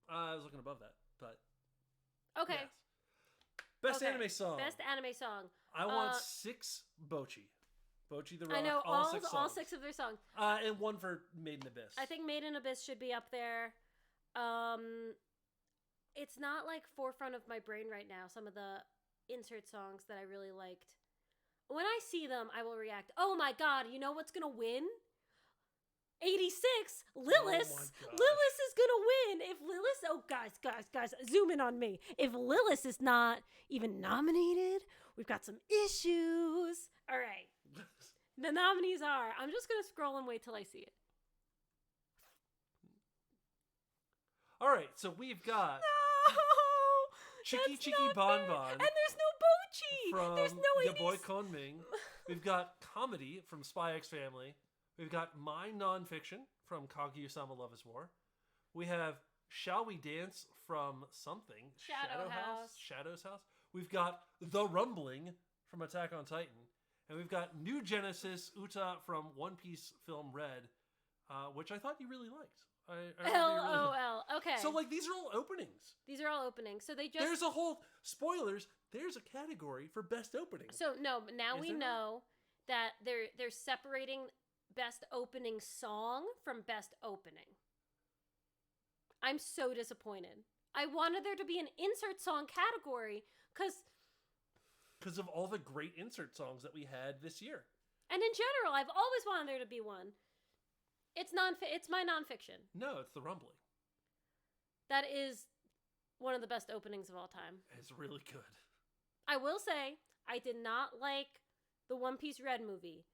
I was looking above that, but... Okay. Yes. Best anime song. Best anime song. I want 6 Bochi. Bochi the Rock. I know, all 6 songs. all 6 of their songs. And 1 for Made in Abyss. I think Made in Abyss should be up there. It's not like forefront of my brain right now, some of the insert songs that I really liked. When I see them, I will react. Oh my god, you know what's gonna win? 86, Lilith. Oh Lilith is gonna win. If Lilith, oh guys, zoom in on me. If Lilith is not even nominated, we've got some issues. All right. The nominees are, I'm just gonna scroll and wait till I see it. All right, so we've got Chicky Bon Bon, and there's no Bochi. From there's no your boy Konming. We've got Comedy from Spy X Family. We've got My Nonfiction from Kaguya-sama Love is War. We have Shall We Dance from something. Shadow's House. We've got The Rumbling from Attack on Titan. And we've got New Genesis Uta from One Piece film Red, which I thought you really liked. LOL. Okay. So, like, these are all openings. So they just... There's a whole... Spoilers. There's a category for best opening. So, no, now we know that they're separating best opening song from best opening. I'm so disappointed. I wanted there to be an insert song category because of all the great insert songs that we had this year. And in general, I've always wanted there to be one. It's my nonfiction. No, it's The Rumbling. That is one of the best openings of all time. It's really good. I will say, I did not like the One Piece Red movie.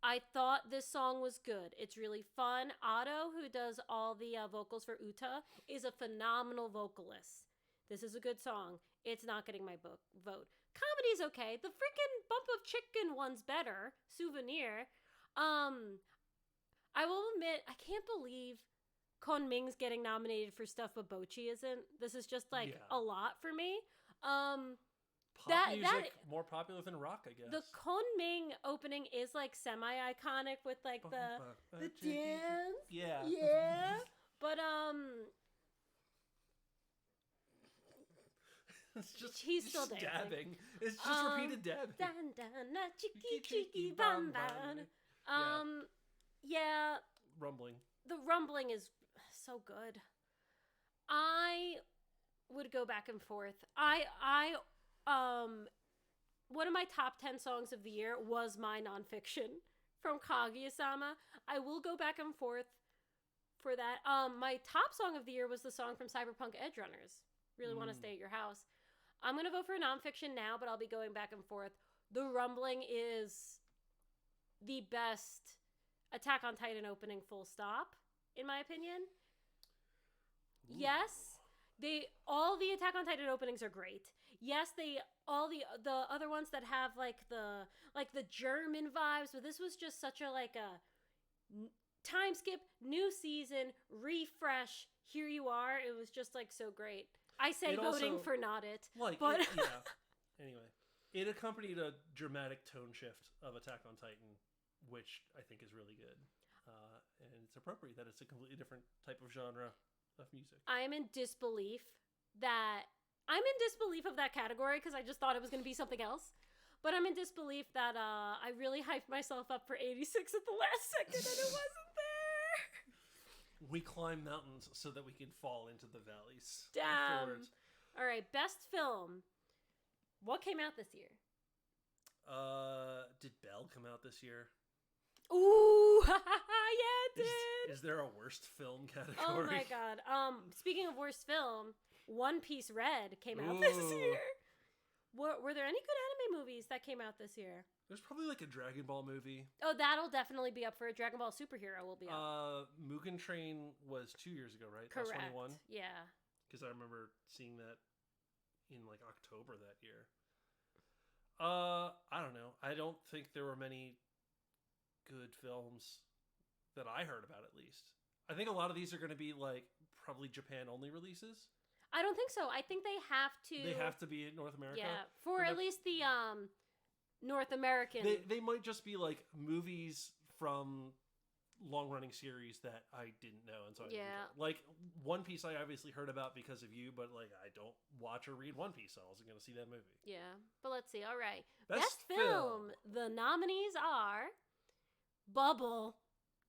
I thought this song was good. It's really fun. Otto, who does all the vocals for Uta, is a phenomenal vocalist. This is a good song. It's not getting my vote. Comedy's okay. The freaking Bump of Chicken one's better. Souvenir. I will admit, I can't believe Konming's getting nominated for stuff but Bochi isn't. This is just a lot for me. Pop music more popular than rock, I guess. The Konming opening is like semi-iconic with like the dance. Yeah. Yeah. But He's still dancing. Dabbing. It's just repeated dabbing. Dan, dan, na, chiki, chiki, bam, bam. Yeah. Rumbling. The rumbling is so good. I would go back and forth. One of my top 10 songs of the year was my nonfiction from Kaguya-sama. I will go back and forth for that. My top song of the year was the song from Cyberpunk Edge Runners. Really Want to Stay at Your House. I'm going to vote for nonfiction now, but I'll be going back and forth. The rumbling is the best Attack on Titan opening, full stop, in my opinion. Ooh. Yes, all the Attack on Titan openings are great. Yes, all the other ones that have like the German vibes, but this was just such a time skip, new season, refresh. Here you are. It was just like so great. I say voting for not it. But yeah. Anyway, it accompanied a dramatic tone shift of Attack on Titan, which I think is really good. And it's appropriate that it's a completely different type of genre of music. I am in disbelief of that category because I just thought it was going to be something else. But I'm in disbelief that I really hyped myself up for 86 at the last second and it wasn't there. We climb mountains so that we can fall into the valleys. Damn. Afterwards. All right, best film. What came out this year? Did Belle come out this year? Ooh, yeah, it did. Is there a worst film category? Oh my god. Speaking of worst film, One Piece Red came out this year. Were there any good anime movies that came out this year? There's probably like a Dragon Ball movie. Oh, that'll definitely be up for a Dragon Ball Superhero will be up. Mugen Train was 2 years ago, right? Correct. 21? Yeah. Because I remember seeing that in like October that year. I don't know. I don't think there were many good films that I heard about, at least. I think a lot of these are going to be like probably Japan only releases. I don't think so. I think they have to be in North America. Yeah, for at least the North American. They might just be like movies from long-running series that I didn't know, and so I didn't like One Piece. I obviously heard about because of you, but like I don't watch or read One Piece, so I wasn't going to see that movie. Yeah, but let's see. All right, best film. The nominees are Bubble.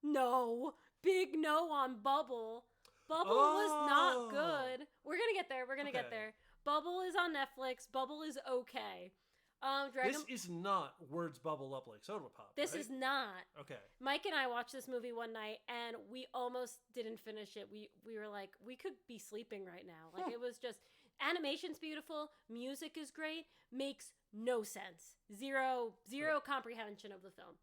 No, big no on Bubble. Bubble was not good. We're gonna get there. Get there. Bubble is on Netflix. Bubble is okay. This is not words bubble up like soda pop. This right? is not. Okay. Mike and I watched this movie one night, and we almost didn't finish it. We were like, we could be sleeping right now. Like it was just animation's beautiful, music is great, makes no sense. Zero comprehension of the film.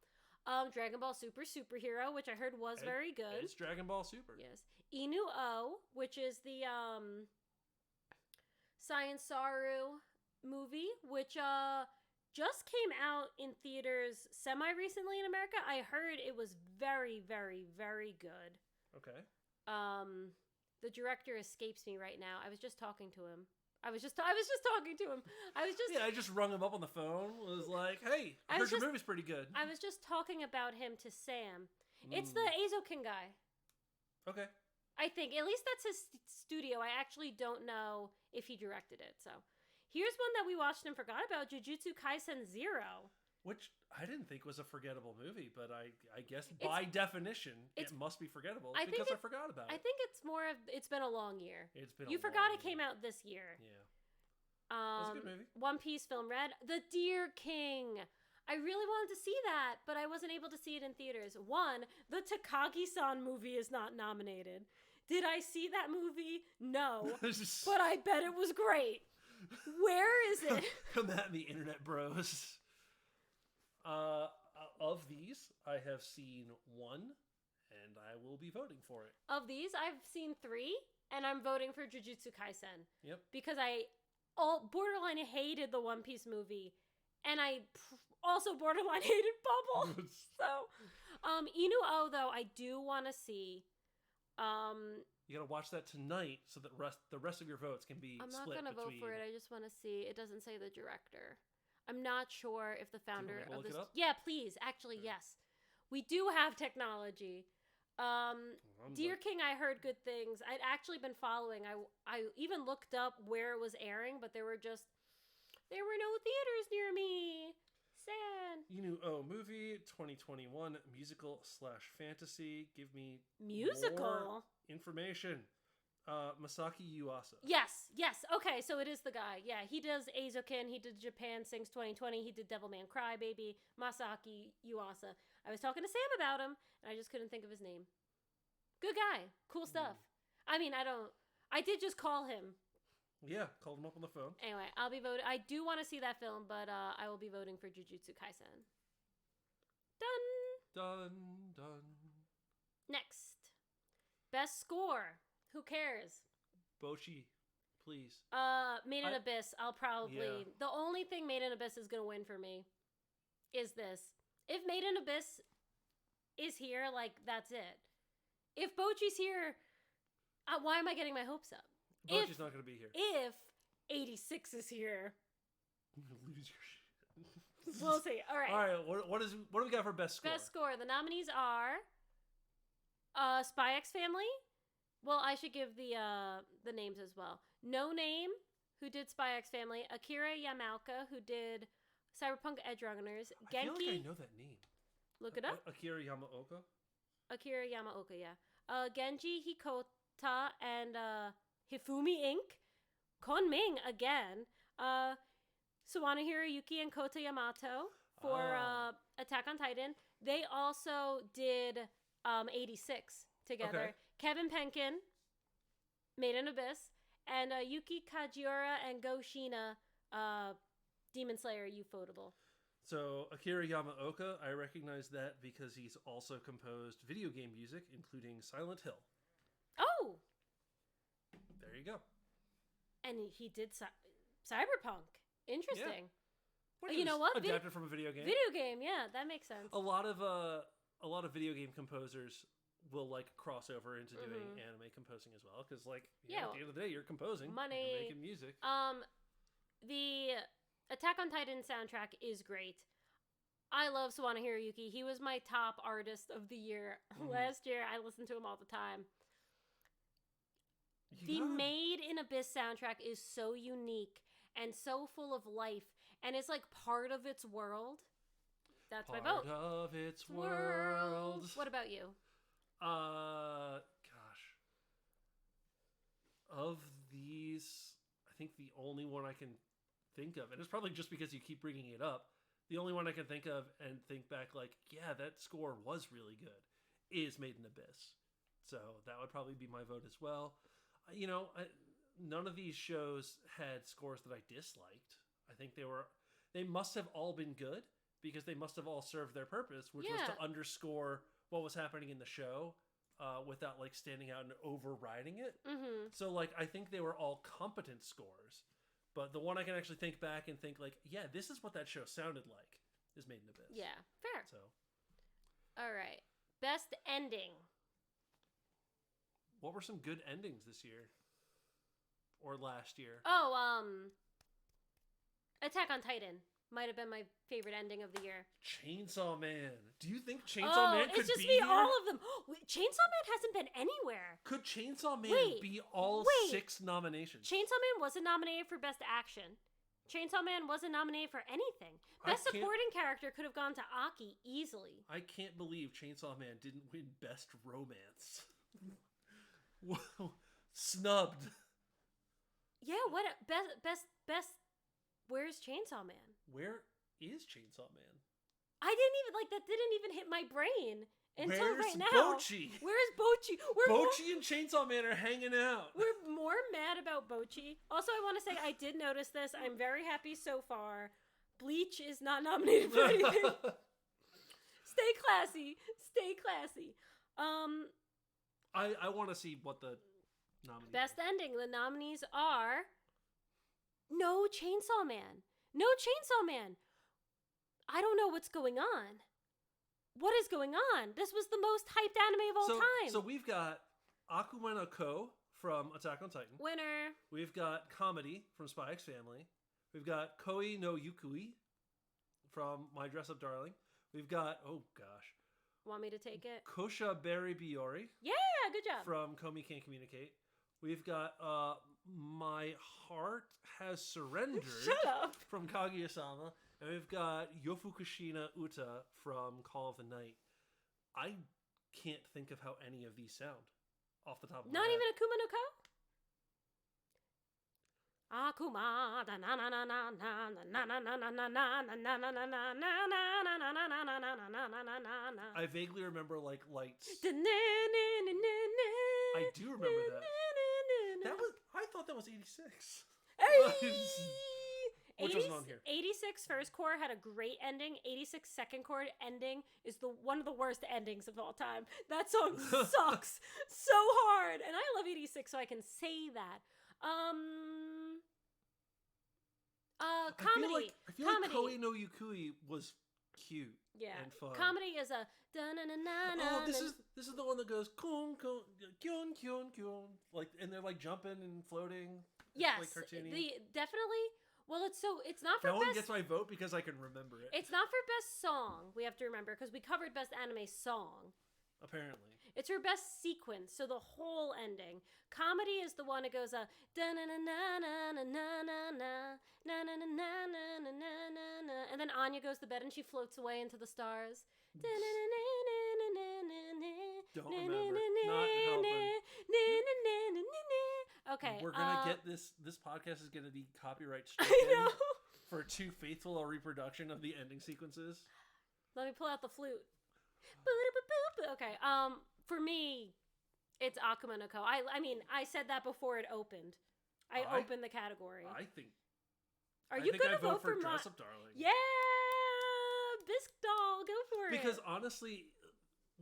Dragon Ball Super Superhero, which I heard was very good. It's Dragon Ball Super. Yes. Inu O, which is the Science Saru movie, which just came out in theaters semi-recently in America. I heard it was very, very, very good. Okay. The director escapes me right now. I was just talking to him. I was just talking to him. Yeah, I just rung him up on the phone. Was like, hey, I heard your movie's pretty good. I was just talking about him to Sam. It's the Azokin guy. Okay. I think. At least that's his studio. I actually don't know if he directed it. So, here's one that we watched and forgot about, Jujutsu Kaisen 0. Which I didn't think was a forgettable movie, but I guess by definition, it must be forgettable because I forgot about it. I think it's more of, it's been a long year. You forgot it came out this year. Yeah. That's a good movie. One Piece Film Red. The Deer King. I really wanted to see that, but I wasn't able to see it in theaters. One, the Takagi-san movie is not nominated. Did I see that movie? No. But I bet it was great. Where is it? Come at me, internet bros. Of these, I have seen one, and I will be voting for it. Of these, I've seen 3, and I'm voting for Jujutsu Kaisen. Yep. Because I borderline hated the One Piece movie, and I also borderline hated Bubble. So, Inu O, though, I do want to see. You gotta watch that tonight so that the rest of your votes can be split. I'm not gonna vote for it. I just want to see. It doesn't say the director. I'm not sure if the founder of this. Look it up? Yeah, please. Actually, yes. We do have technology. Deer King, I heard good things. I'd actually been following. I even looked up where it was airing, but there were no theaters near me. Sad. Movie 2021 musical/fantasy. Give me musical more information. Masaki Yuasa. Yes. Okay, so it is the guy. Yeah, he does Eizouken. He did Japan Sings 2020. He did Devilman Crybaby. Masaki Yuasa. I was talking to Sam about him, and I just couldn't think of his name. Good guy. Cool stuff. I mean, I did just call him. Yeah, called him up on the phone. Anyway, I'll be voting. I do want to see that film, but I will be voting for Jujutsu Kaisen. Done. Next. Best score. Who cares? Bocchi, please. Made in Abyss. I'll probably... Yeah. The only thing Made in Abyss is going to win for me is this. If Made in Abyss is here, like, that's it. If Bocchi's here, why am I getting my hopes up? Bocchi's not going to be here. If 86 is here... I'm going to lose your shit. We'll see. All right. What do we got for best score? Best score. The nominees are Spy X Family. Well, I should give the names as well. No Name, who did Spy X Family. Akira Yamaoka, who did Cyberpunk Edgerunners. I feel like I know that name. Look it up. Akira Yamaoka? Akira Yamaoka, yeah. Genji Hikota and Hifumi Inc. Konming again. Suwana Hiroyuki and Kota Yamato for Attack on Titan. They also did 86 together. Okay. Kevin Penkin, Made in Abyss, and Yuki Kajiura and Go Shina, Demon Slayer, Ufotable. So Akira Yamaoka, I recognize that because he's also composed video game music, including Silent Hill. Oh! There you go. And he did Cyberpunk. Interesting. Yeah. You know what? Adapted from a video game. Video game, yeah, that makes sense. A lot of video game composers will like cross over into doing anime composing as well, because like at the end of the day, you're composing, money, you're making music. The Attack on Titan soundtrack is great. I love Suwana Hiroyuki. He was my top artist of the year last year. I listened to him all the time. The Made in Abyss soundtrack is so unique and so full of life, and it's like part of its world. That's my vote. Part of its world. What about you? Gosh. Of these, I think the only one I can think of, and it's probably just because you keep bringing it up, the only one I can think of and think back like, yeah, that score was really good, is Made in Abyss. So that would probably be my vote as well. None of these shows had scores that I disliked. I think they must have all been good because they must have all served their purpose, which was to underscore what was happening in the show without like standing out and overriding it. Mm-hmm. So like, I think they were all competent scores, but the one I can actually think back and think like, yeah, this is what that show sounded like is Made in Abyss. Yeah, fair. So, all right, best ending. What were some good endings this year? Or last year? Attack on Titan might have been my favorite ending of the year. Chainsaw Man. Do you think Chainsaw Man could be it's just me, all of them. Chainsaw Man hasn't been anywhere. Could Chainsaw Man be all 6 nominations? Chainsaw Man wasn't nominated for Best Action. Chainsaw Man wasn't nominated for anything. Best Supporting Character could have gone to Aki easily. I can't believe Chainsaw Man didn't win Best Romance. Snubbed. Yeah, what best where's Chainsaw Man? Where is Chainsaw Man? That didn't even hit my brain until right now. Bocchi? Where's Bocchi? Bocchi and Chainsaw Man are hanging out. We're more mad about Bocchi. Also, I want to say I did notice this. I'm very happy so far. Bleach is not nominated for anything. Stay classy. Stay classy. I want to see what the nominees Best ending. The nominees are No Chainsaw Man. No Chainsaw Man. I don't know what's going on. What is going on? This was the most hyped anime of all time. So we've got Akuma no Ko from Attack on Titan. Winner. We've got Comedy from Spy X Family. We've got Koi no Yukui from My Dress Up Darling. We've got, oh gosh. Want me to take it? Kosha Berry Biori. Yeah, good job. From Komi Can't Communicate. We've got My Heart Has Surrendered. Shut up. From Kaguya-sama. And we've got Yofukushina Uta from Call of the Night. I can't think of how any of these sound off the top of my head. Not even Akuma no Ko? Akuma da na na na na na na na na na na na na na na na na na na. I vaguely remember like lights. I do remember that. I thought that was 86. Which wasn't on here. 86 first core had a great ending. 86 second core ending is one of the worst endings of all time. That song sucks so hard. And I love 86, so I can say that. Comedy. I feel like Koi no Yukui was cute. Yeah. And fun. Comedy is a oh, this is the one that goes kun kun kyun kyun kyun, like, and they're like jumping and floating. Yes, like cartoony. Definitely. Well, it's not for that best. One gets my vote because I can remember it. It's not for best song. We have to remember because we covered best anime song. Apparently. It's her best sequence, so the whole ending. Comedy is the one that goes and then Anya goes to bed and she floats away into the stars. Don't remember. Not helping. Okay. We're gonna get this podcast is gonna be copyright stricken. I know. For too faithful a reproduction of the ending sequences. Let me pull out the flute. Okay. For me, it's Akuma no Ko. I mean, I said that before it opened. I opened the category. I think. Are you gonna vote for Dress Up Darling? Yeah, Bisque Doll, go for it. Because honestly,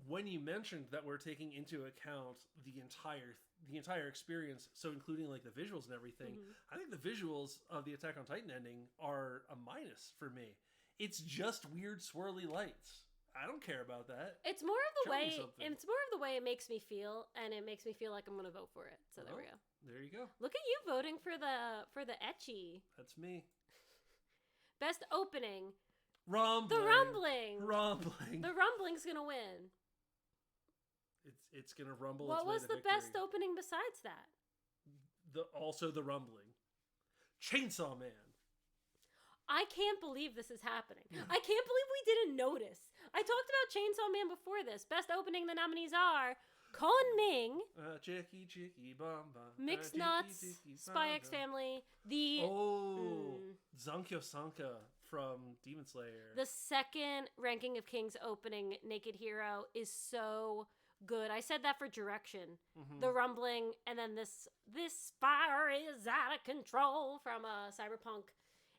when you mentioned that we're taking into account the entire experience, so including like the visuals and everything, I think the visuals of the Attack on Titan ending are a minus for me. It's just weird swirly lights. I don't care about that. It's more of the way it makes me feel, and it makes me feel like I'm gonna vote for it. So there we go. There you go. Look at you voting for the ecchi. That's me. Best opening. Rumbling. The rumbling. Rumbling. The rumbling's gonna win. It's gonna rumble. What its way was to the victory. best opening besides that? Also the rumbling. Chainsaw Man. I can't believe this is happening. I can't believe we didn't notice. I talked about Chainsaw Man before this. Best opening, the nominees are Konming, Chicky Bomb Bomb, Mixed Nuts, Spy X Family, Zankyo Sanka from Demon Slayer. The second Ranking of Kings opening, Naked Hero, is so good. I said that for Direction. The rumbling, and then this fire is out of control from Cyberpunk.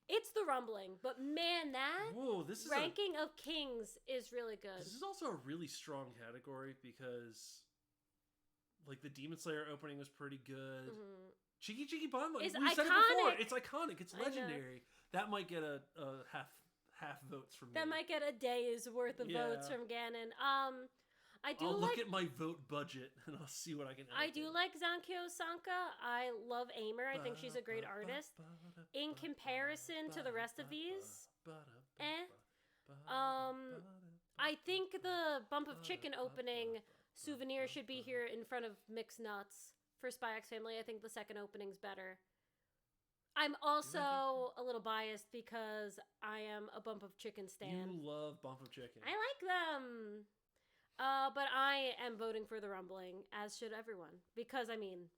It's the rumbling, but man, this Ranking of Kings is really good. This is also a really strong category because, like, the Demon Slayer opening was pretty good. Cheeky Bomb, we said it before. It's iconic. It's legendary. That might get a half votes from me. That might get a day's worth of votes from Ganon. I'll look at my vote budget and I'll see what I can. I do like Zankyo Sanka. I love Aimer. I think she's a great artist. In comparison to the rest of these, I think the Bump of Chicken opening Souvenir should be here in front of Mixed Nuts for Spy X Family. I think the second opening's better. I'm also a little biased because I am a Bump of Chicken stan. You love Bump of Chicken. I like them. But I am voting for the rumbling, as should everyone. Because, I mean,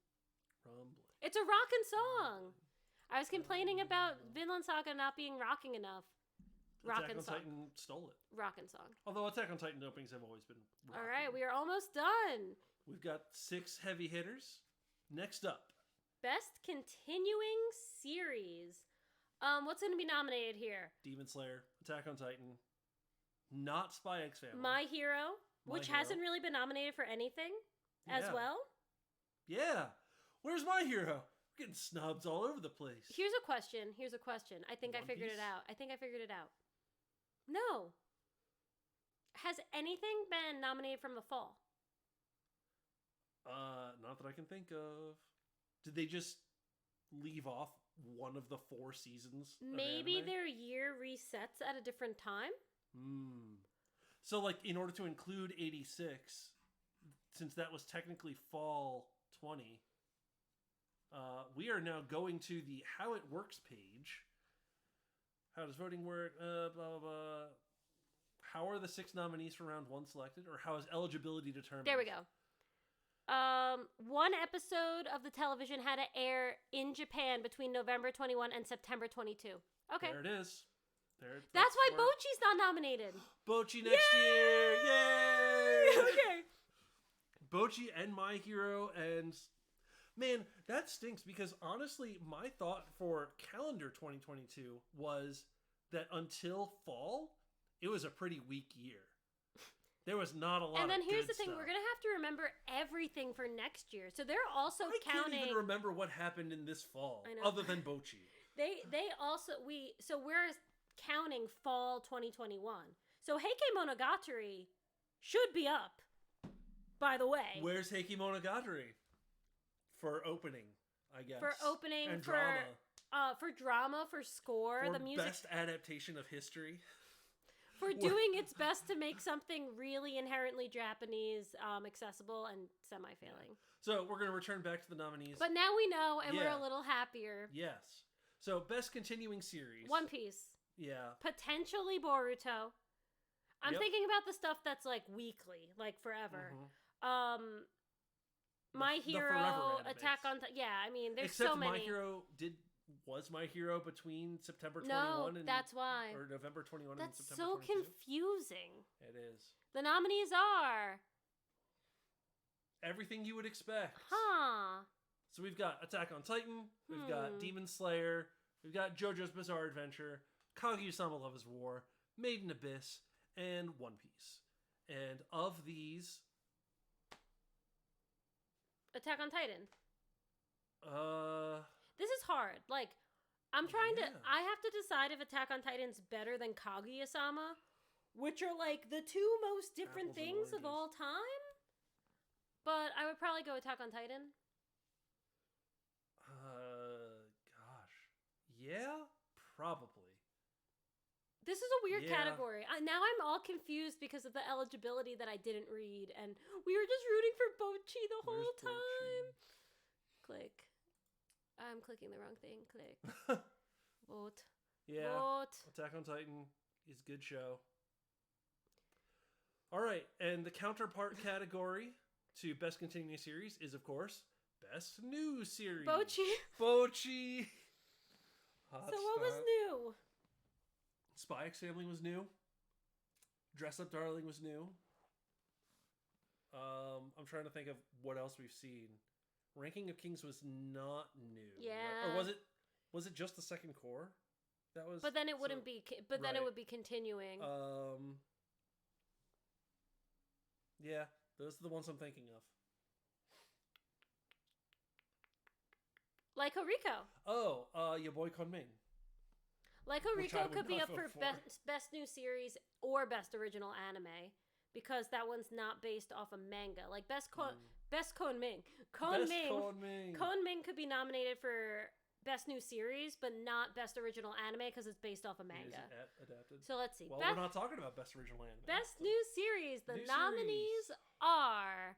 rumbling. It's a rockin' song. I was complaining about Vinland Saga not being rocking enough. Rockin' song. Attack on Titan stole it. Rockin' song. Although Attack on Titan openings have always been rockin'. All right, we are almost done. We've got 6 heavy hitters. Next up. Best Continuing Series. What's going to be nominated here? Demon Slayer, Attack on Titan, not Spy X Family. My Hero, which hasn't really been nominated for anything as well. Yeah. Where's My Hero? We're getting snubs all over the place. Here's a question. I think I figured it out. No. Has anything been nominated from the fall? Not that I can think of. Did they just leave off one of the 4 seasons? Maybe their year resets at a different time? So, like, in order to include 86, since that was technically fall 20, we are now going to the How It Works page. How does voting work? Blah, blah, blah. How are the 6 nominees for round 1 selected? Or how is eligibility determined? There we go. One episode of the television had to air in Japan between November 21 and September 22. Okay. There it is. That's why Bocchi's not nominated. Bocchi next year! Yay! Okay. Bocchi and My Hero, and man, that stinks because honestly, my thought for calendar 2022 was that until fall, it was a pretty weak year. There was not a lot. And then here's the thing: stuff. we're gonna have to remember everything for next year. So they're also counting. I can't even remember what happened in this fall, other than Bocchi. We're counting fall 2021. So Heike Monogatari should be up. By the way, where's Heike Monogatari for opening? I guess for opening and for drama. For drama, for score, for the music, best adaptation of history. For doing its best to make something really inherently Japanese accessible and semi-failing. So we're going to return back to the nominees. But now we know, and we're a little happier. Yes. So best continuing series. One Piece. Yeah. Potentially Boruto. I'm thinking about the stuff that's like weekly, like forever. Mm-hmm. My Hero, Attack on... I mean, there's so many. My Hero was My Hero between September 21 and... that's why. Or November 21 and September 22? That's so confusing. It is. The nominees are... everything you would expect. Huh. So we've got Attack on Titan, we've got Demon Slayer, we've got JoJo's Bizarre Adventure, Kaguya-sama Love is War, Made in Abyss, and One Piece. And of these... Attack on Titan. This is hard. Like, I'm trying to... I have to decide if Attack on Titan's better than Kaguya-sama, which are, like, the two most different things of all time. But I would probably go Attack on Titan. Gosh. Yeah? Probably. This is a weird category. Now I'm all confused because of the eligibility that I didn't read, and we were just rooting for Bocchi the whole time. Click. I'm clicking the wrong thing. Click. Vote. Yeah. Vote. Attack on Titan is a good show. All right, and the counterpart category to Best Continuing Series is, of course, Best New Series. Bocchi. So what was new? Spy X Family was new. Dress Up Darling was new. I'm trying to think of what else we've seen. Ranking of Kings was not new. Yeah. Or was it just the second core? That was. But then it wouldn't be. But then it would be continuing. Yeah, those are the ones I'm thinking of. Like Horiko. Oh, your boy Kunming. Like Horiko could be up for best new series or best original anime, because that one's not based off a manga. Like best Kunming. Kunming could be nominated for best new series, but not best original anime because it's based off a manga. Adapted. So let's see. Well, we're not talking about best original anime. Best new series. The nominees are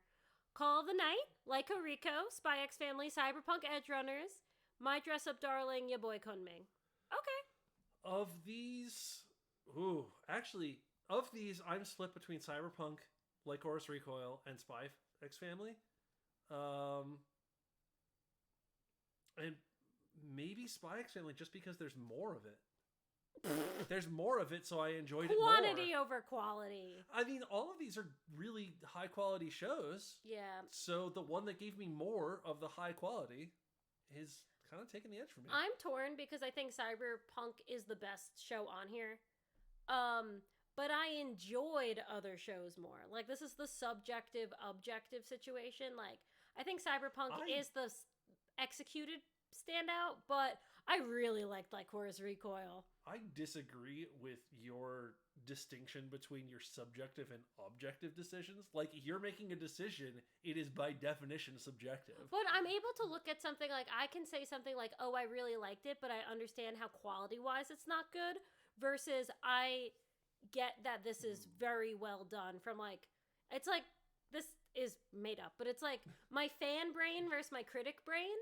Call of the Night, Like Horiko, Spy X Family, Cyberpunk Edgerunners, My Dress Up Darling, Your Boy Kunming. Okay. Of these, I'm split between Cyberpunk, Like Horus Recoil, and Spy X Family. And maybe Spy X Family just because there's more of it. There's more of it, so I enjoyed it more. Quantity over quality. I mean, all of these are really high quality shows. Yeah. So the one that gave me more of the high quality is kind of taking the edge for me. I'm torn because I think Cyberpunk is the best show on here. But I enjoyed other shows more. Like, this is the subjective, objective situation. Like, I think Cyberpunk is the executed standout, but I really liked, like, Horus Recoil. I disagree with your distinction between your subjective and objective decisions. Like, you're making a decision, it is by definition subjective. But I'm able to look at something like, I can say something like, oh, I really liked it, but I understand how quality-wise it's not good, versus I get that this is very well done from like, it's like, this is made up, but it's like my fan brain versus my critic brain.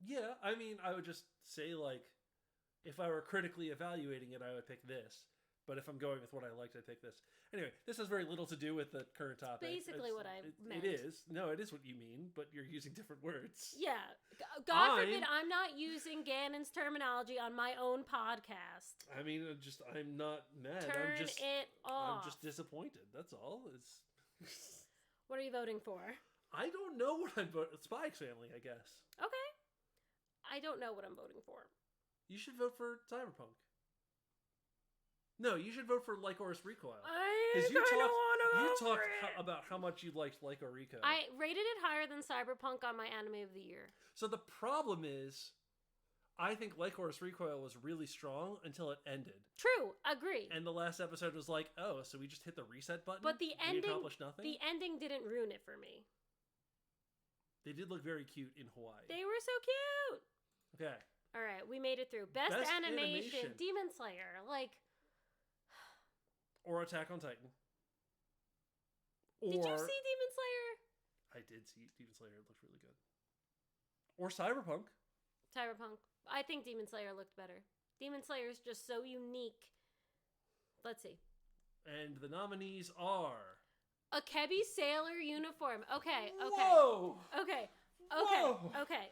Yeah, I mean, I would just say, like, if I were critically evaluating it, I would pick this. But if I'm going with what I liked, I'd pick this. Anyway, this has very little to do with the current topic. Basically what I meant. It is. No, it is what you mean, but you're using different words. Yeah. God forbid I'm not using Ganon's terminology on my own podcast. I mean, I'm not mad. Turn it off. I'm just disappointed. That's all. What are you voting for? I don't know what I'm voting. Spy X Family, I guess. Okay. I don't know what I'm voting for. You should vote for Cyberpunk. No, you should vote for Lycoris Recoil. I don't want to vote for it. About how much you liked Lyco Rico. I rated it higher than Cyberpunk on my Anime of the Year. So the problem is, I think Lycoris Recoil was really strong until it ended. True, agree. And the last episode was like, oh, so we just hit the reset button? But the ending accomplished nothing? The ending didn't ruin it for me. They did look very cute in Hawaii. They were so cute. Okay. All right, we made it through. Best animation, Demon Slayer. Like... Or Attack on Titan. Did you see Demon Slayer? I did see Demon Slayer. It looked really good. Or Cyberpunk. Cyberpunk. I think Demon Slayer looked better. Demon Slayer is just so unique. Let's see. And the nominees are... Akebi Sailor Uniform. Okay. Whoa! Okay. Whoa! Okay.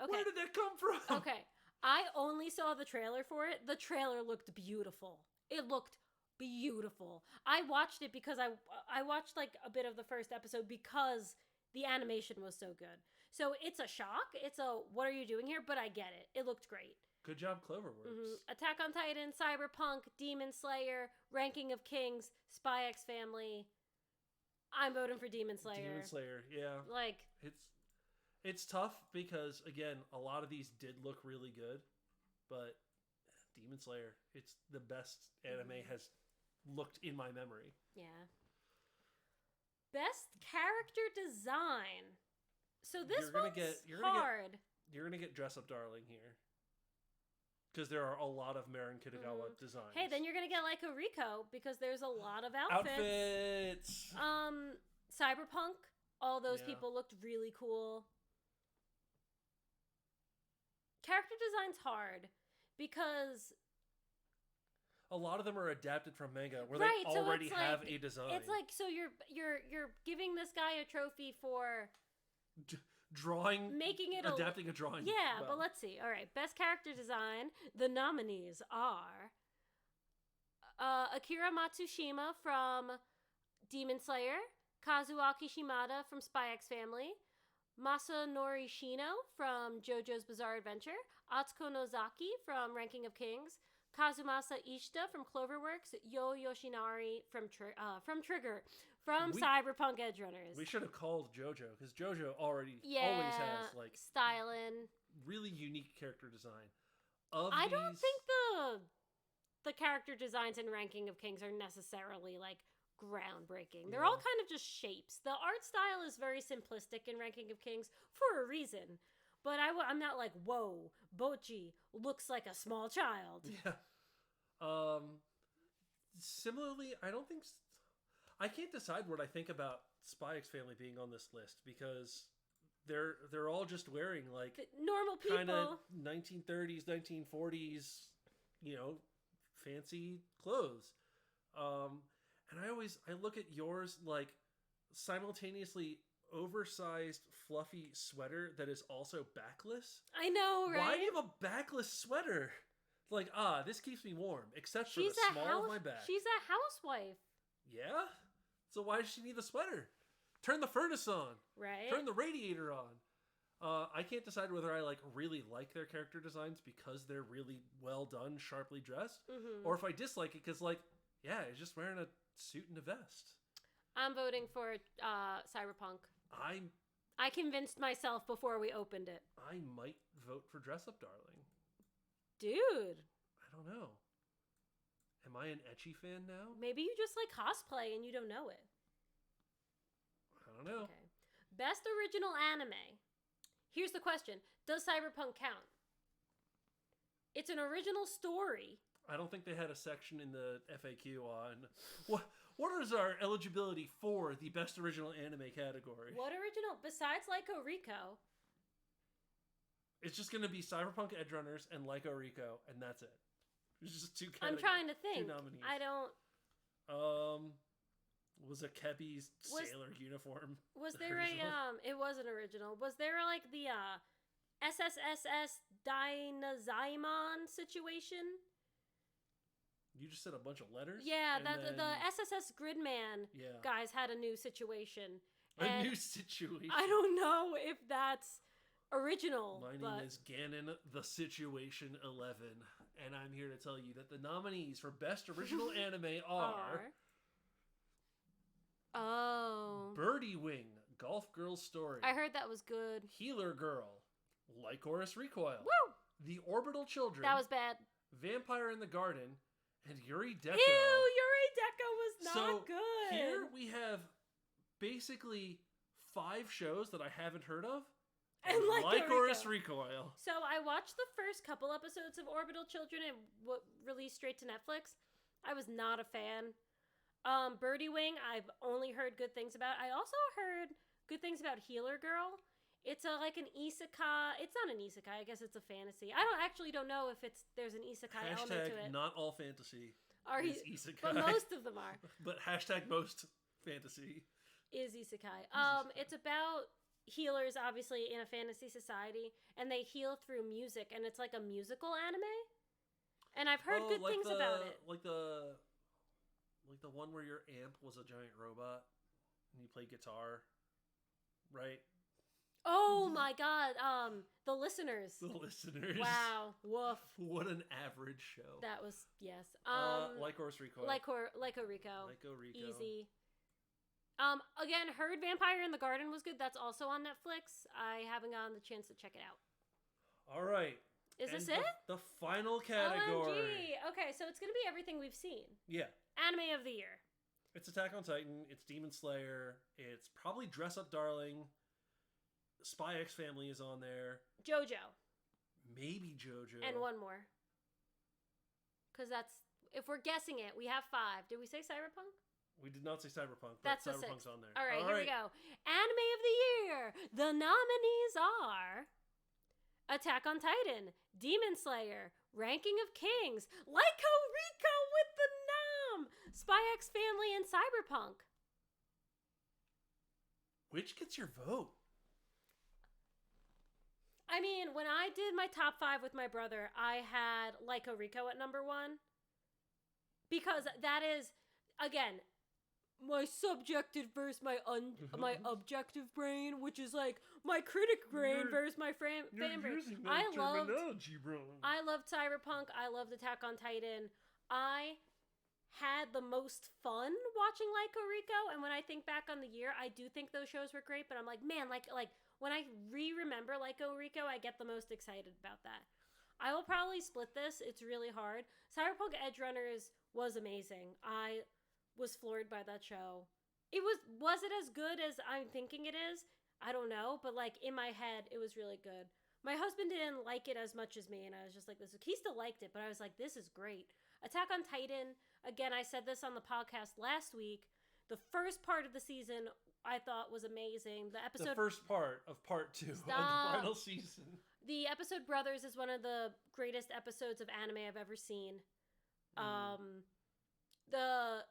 Where did that come from? Okay. I only saw the trailer for it. The trailer looked beautiful. It looked beautiful. I watched it because I watched like a bit of the first episode because the animation was so good. So it's a shock. It's a what are you doing here? But I get it. It looked great. Good job, Cloverworks. Mm-hmm. Attack on Titan, Cyberpunk, Demon Slayer, Ranking of Kings, Spy X Family. I'm voting for Demon Slayer. Demon Slayer, yeah. Like it's tough because again, a lot of these did look really good, but Demon Slayer, it's the best anime has looked in my memory. Yeah. Best character design. So this one's hard. You're gonna get Dress Up Darling here. Because there are a lot of Marin Kitagawa designs. Hey, then you're gonna get like a Rico because there's a lot of outfits. Cyberpunk. All those people looked really cool. Character design's hard because a lot of them are adapted from manga where they already have a design. It's like so you're giving this guy a trophy for adapting a drawing. Yeah, but let's see. All right, best character design. The nominees are Akira Matsushima from Demon Slayer, Kazuaki Shimada from Spy X Family, Masanori Shino from JoJo's Bizarre Adventure, Atsuko Nozaki from Ranking of Kings, Kazumasa Ishida from Cloverworks, Yo Yoshinari from Trigger, from Cyberpunk Edgerunners. We should have called JoJo because JoJo always has like styling, really unique character design. I don't think the character designs in Ranking of Kings are necessarily like groundbreaking. They're all kind of just shapes. The art style is very simplistic in Ranking of Kings for a reason. But I'm not like, whoa, Bochi looks like a small child. Yeah. Similarly, I can't decide what I think about Spy X Family being on this list because they're all just wearing like normal people, kind of 1930s, 1940s, fancy clothes. And I look at yours like simultaneously oversized fluffy sweater that is also backless. I know, right? Why do you have a backless sweater? Like, this keeps me warm, except for the small of my back. She's a housewife. Yeah? So why does she need the sweater? Turn the furnace on. Right. Turn the radiator on. I can't decide whether I really like their character designs because they're really well done, sharply dressed, or if I dislike it because he's just wearing a suit and a vest. I'm voting for Cyberpunk. I convinced myself before we opened it. I might vote for Dress Up Darling. Dude. I don't know. Am I an ecchi fan now? Maybe you just like cosplay and you don't know it. I don't know. Okay. Best original anime. Here's the question. Does Cyberpunk count? It's an original story. I don't think they had a section in the FAQ on what is our eligibility for the best original anime category. What original besides Lyco Rico? It's just going to be Cyberpunk Edgerunners and Lyco Rico, and that's it. It's just two categories. I'm trying to think. Two nominees. I don't. Was a Kebi's sailor uniform? Was there original? It wasn't original. Was there like the SSSS Dynazaimon situation? You just said a bunch of letters? Yeah, the SSS Gridman guys had a new situation. A new situation? I don't know if that's original. My name is Ganon the Situation 11, and I'm here to tell you that the nominees for Best Original Anime are... Birdie Wing, Golf Girl Story. I heard that was good. Healer Girl, Lycoris Recoil. Woo! The Orbital Children. That was bad. Vampire in the Garden, and Yuri Deco. Ew, Yuri Deco was not good. Here we have basically 5 shows that I haven't heard of. And Lycoris Recoil. So I watched the first couple episodes of Orbital Children and released straight to Netflix. I was not a fan. Birdie Wing, I've only heard good things about. I also heard good things about Healer Girl. It's like an isekai. It's not an isekai. I guess it's a fantasy. I don't know if there's an isekai element to it. Not all fantasy is isekai. But most of them are. But hashtag most fantasy is isekai. It's about healers, obviously, in a fantasy society, and they heal through music, and it's like a musical anime. And I've heard good things about it. Like the one where your amp was a giant robot and you played guitar, right? Oh my god, The Listeners. The Listeners. Wow, woof. What an average show. That was, yes. Lycoris Recoil. Lyco Rico. Easy. Again, heard Vampire in the Garden was good. That's also on Netflix. I haven't gotten the chance to check it out. All right. Is this it? The final category. OMG. Okay, so it's going to be everything we've seen. Yeah. Anime of the year. It's Attack on Titan. It's Demon Slayer. It's probably Dress Up Darling. Spy X Family is on there. JoJo. Maybe JoJo. And one more. Because if we're guessing it, we have 5. Did we say Cyberpunk? We did not say Cyberpunk, but Cyberpunk's on there. All right, here we go. Anime of the year. The nominees are Attack on Titan, Demon Slayer, Ranking of Kings, Lyco Rico with the nom, Spy X Family, and Cyberpunk. Which gets your vote? I mean, when I did my top 5 with my brother, I had Lyco Rico at number 1. Because that is, again, my subjective versus my objective brain, which is like my critic brain versus my fan brain. I loved Cyberpunk. I loved Attack on Titan. I had the most fun watching Lyco Rico, and when I think back on the year, I do think those shows were great. But I'm like, man, like when I remember Lyco Rico, I get the most excited about that. I will probably split this. It's really hard. Cyberpunk Edgerunners was amazing. I was floored by that show. Was it as good as I'm thinking it is? I don't know, but like in my head, it was really good. My husband didn't like it as much as me, and I was just like, he still liked it, but I was like, this is great. Attack on Titan, again, I said this on the podcast last week. The first part of the season I thought was amazing. The first part of part 2 of the final season. The episode Brothers is one of the greatest episodes of anime I've ever seen. The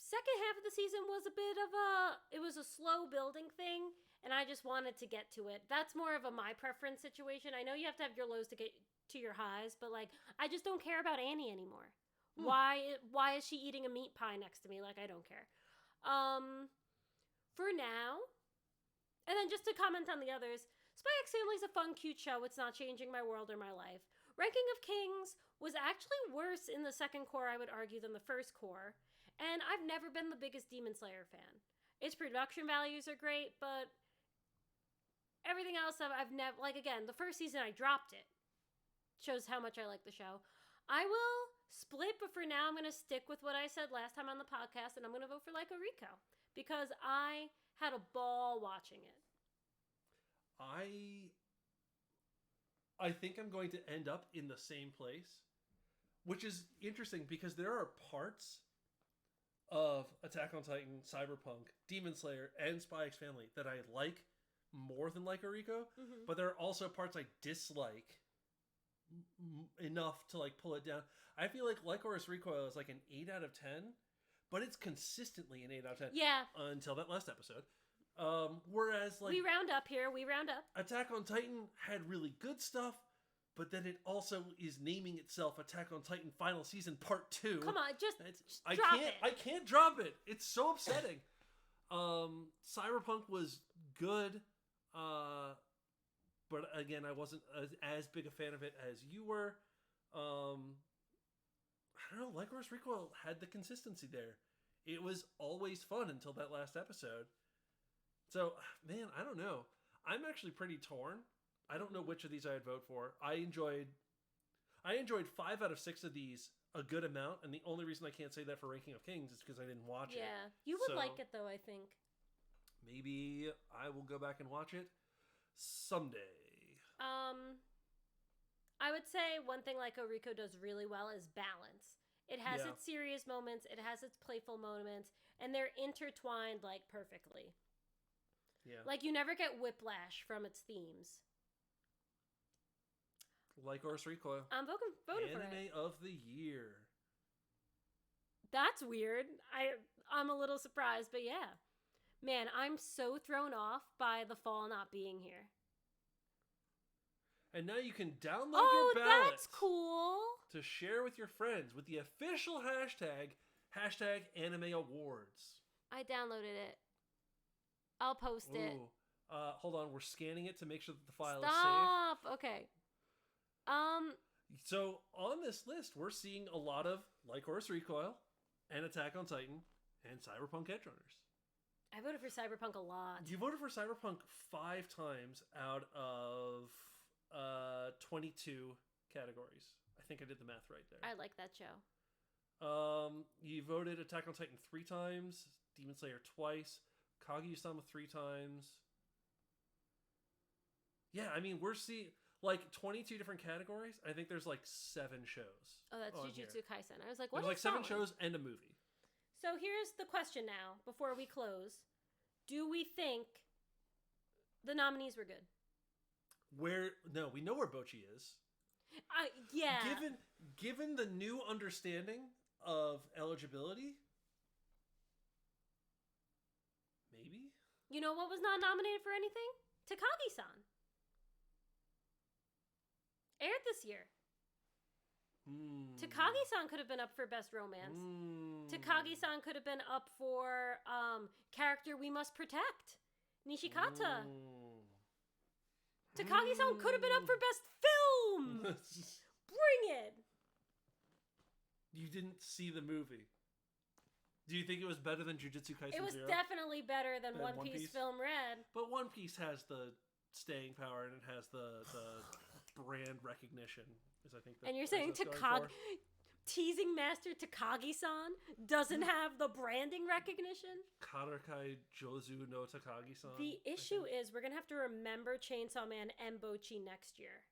second half of the season was it was a slow building thing, and I just wanted to get to it. That's more of a my preference situation. I know you have to have your lows to get to your highs, but like, I just don't care about Annie anymore. Why is she eating a meat pie next to me? Like, I don't care. For now, and then just to comment on the others, Spy X Family is a fun, cute show. It's not changing my world or my life. Ranking of Kings was actually worse in the second core, I would argue, than the first core. And I've never been the biggest Demon Slayer fan. Its production values are great, but everything else I've never... Like, again, the first season I dropped it. Shows how much I like the show. I will split, but for now I'm going to stick with what I said last time on the podcast, and I'm going to vote for Lyco Rico. Because I had a ball watching it. I think I'm going to end up in the same place. which is interesting because there are parts of Attack on Titan, Cyberpunk, Demon Slayer, and Spy X Family that I like more than Like a Rico, but there are also parts I dislike enough to like pull it down. I feel like Horus Recoil is like an 8 out of 10, but it's consistently an 8 out of 10. Yeah. Until that last episode. Whereas like we round up here. We round up. Attack on Titan had really good stuff, but then it also is naming itself Attack on Titan Final Season Part 2. Come on, just I drop can't, it. I can't drop it. It's so upsetting. Cyberpunk was good, but again, I wasn't as big a fan of it as you were. I don't know, Like Horus Recoil had the consistency there. It was always fun until that last episode. So, man, I don't know. I'm actually pretty torn. I don't know which of these I'd vote for. I enjoyed 5 out of 6 of these a good amount, and the only reason I can't say that for Ranking of Kings is because I didn't watch it. Yeah, you would like it though, I think. Maybe I will go back and watch it someday. I would say one thing like Oriko does really well is balance. It has its serious moments, it has its playful moments, and they're intertwined like perfectly. Yeah. Like you never get whiplash from its themes. Like Horus Recoil. I'm voting for it. Anime of the year. That's weird. I'm a little surprised, but yeah. Man, I'm so thrown off by The Fall not being here. And now you can download your ballot. Oh, that's cool. To share with your friends with the official hashtag Anime Awards. I downloaded it. I'll post it. Hold on, we're scanning it to make sure that the file is Stop. Okay. So on this list, we're seeing a lot of Like Horus Recoil and Attack on Titan and Cyberpunk Edgerunners. I voted for Cyberpunk a lot. You voted for Cyberpunk 5 times out of 22 categories. I think I did the math right there. I like that show. You voted Attack on Titan 3 times, Demon Slayer twice, Kaguya-sama 3 times. Yeah, I mean, we're seeing like 22 different categories. I think there's like 7 shows. Oh, that's Jujutsu Kaisen. I was like, what? There's like 7 shows and a movie. So here's the question now, before we close. Do we think the nominees were good? No, we know where Bocchi is. Yeah. Given the new understanding of eligibility, maybe? You know what was not nominated for anything? Takagi-san. Aired this year. Takagi-san could have been up for Best Romance. Takagi-san could have been up for Character We Must Protect. Nishikata. Takagi-san could have been up for Best Film. Bring it. You didn't see the movie. Do you think it was better than Jujutsu Kaisen 0? It was definitely better than One Piece Film Red. But One Piece has the staying power and it has the brand recognition. Is I think. And you're saying teasing master Takagi-san doesn't have the branding recognition? Karakai Jozu no Takagi-san. The issue is we're going to have to remember Chainsaw Man and Bocchi next year.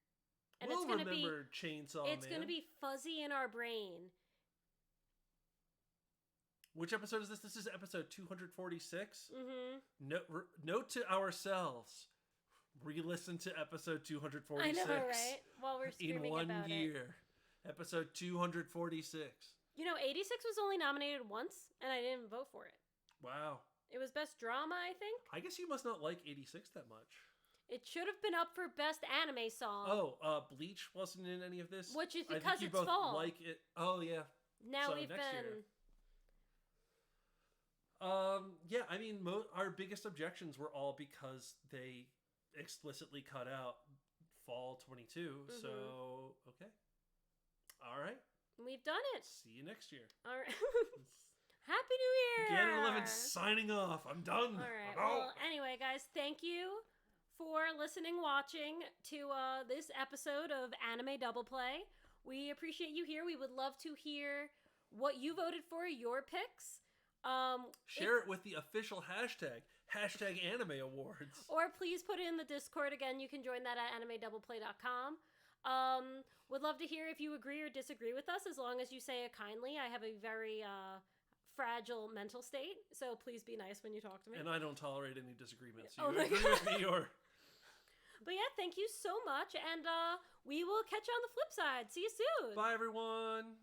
And we'll it's going to be Chainsaw Man. It's going to be fuzzy in our brain. Which episode is this? This is episode 246. Note to ourselves. Re-listen to episode 246. I know, right? While we're screaming in 1 about year. Episode 246. You know, 86 was only nominated once, and I didn't vote for it. Wow. It was Best Drama, I think. I guess you must not like 86 that much. It should have been up for Best Anime Song. Oh, Bleach wasn't in any of this? Which is I because think you it's both fall. Like it. Oh, yeah. Now so we've next been... Year. Yeah, I mean, our biggest objections were all because they explicitly cut out fall 22. So, okay. All right. We've done it. See you next year. All right. Happy New Year. Ganon11 signing off. I'm done. All right. Well, anyway, guys, thank you for listening, watching to this episode of Anime Double Play. We appreciate you here. We would love to hear what you voted for, your picks. Share it with the official hashtag Anime Awards. Or please put it in the Discord again. You can join that at animedoubleplay.com. Would love to hear if you agree or disagree with us, as long as you say it kindly. I have a very fragile mental state, so please be nice when you talk to me. And I don't tolerate any disagreements. You agree with me or... But yeah, thank you so much, and we will catch you on the flip side. See you soon. Bye, everyone.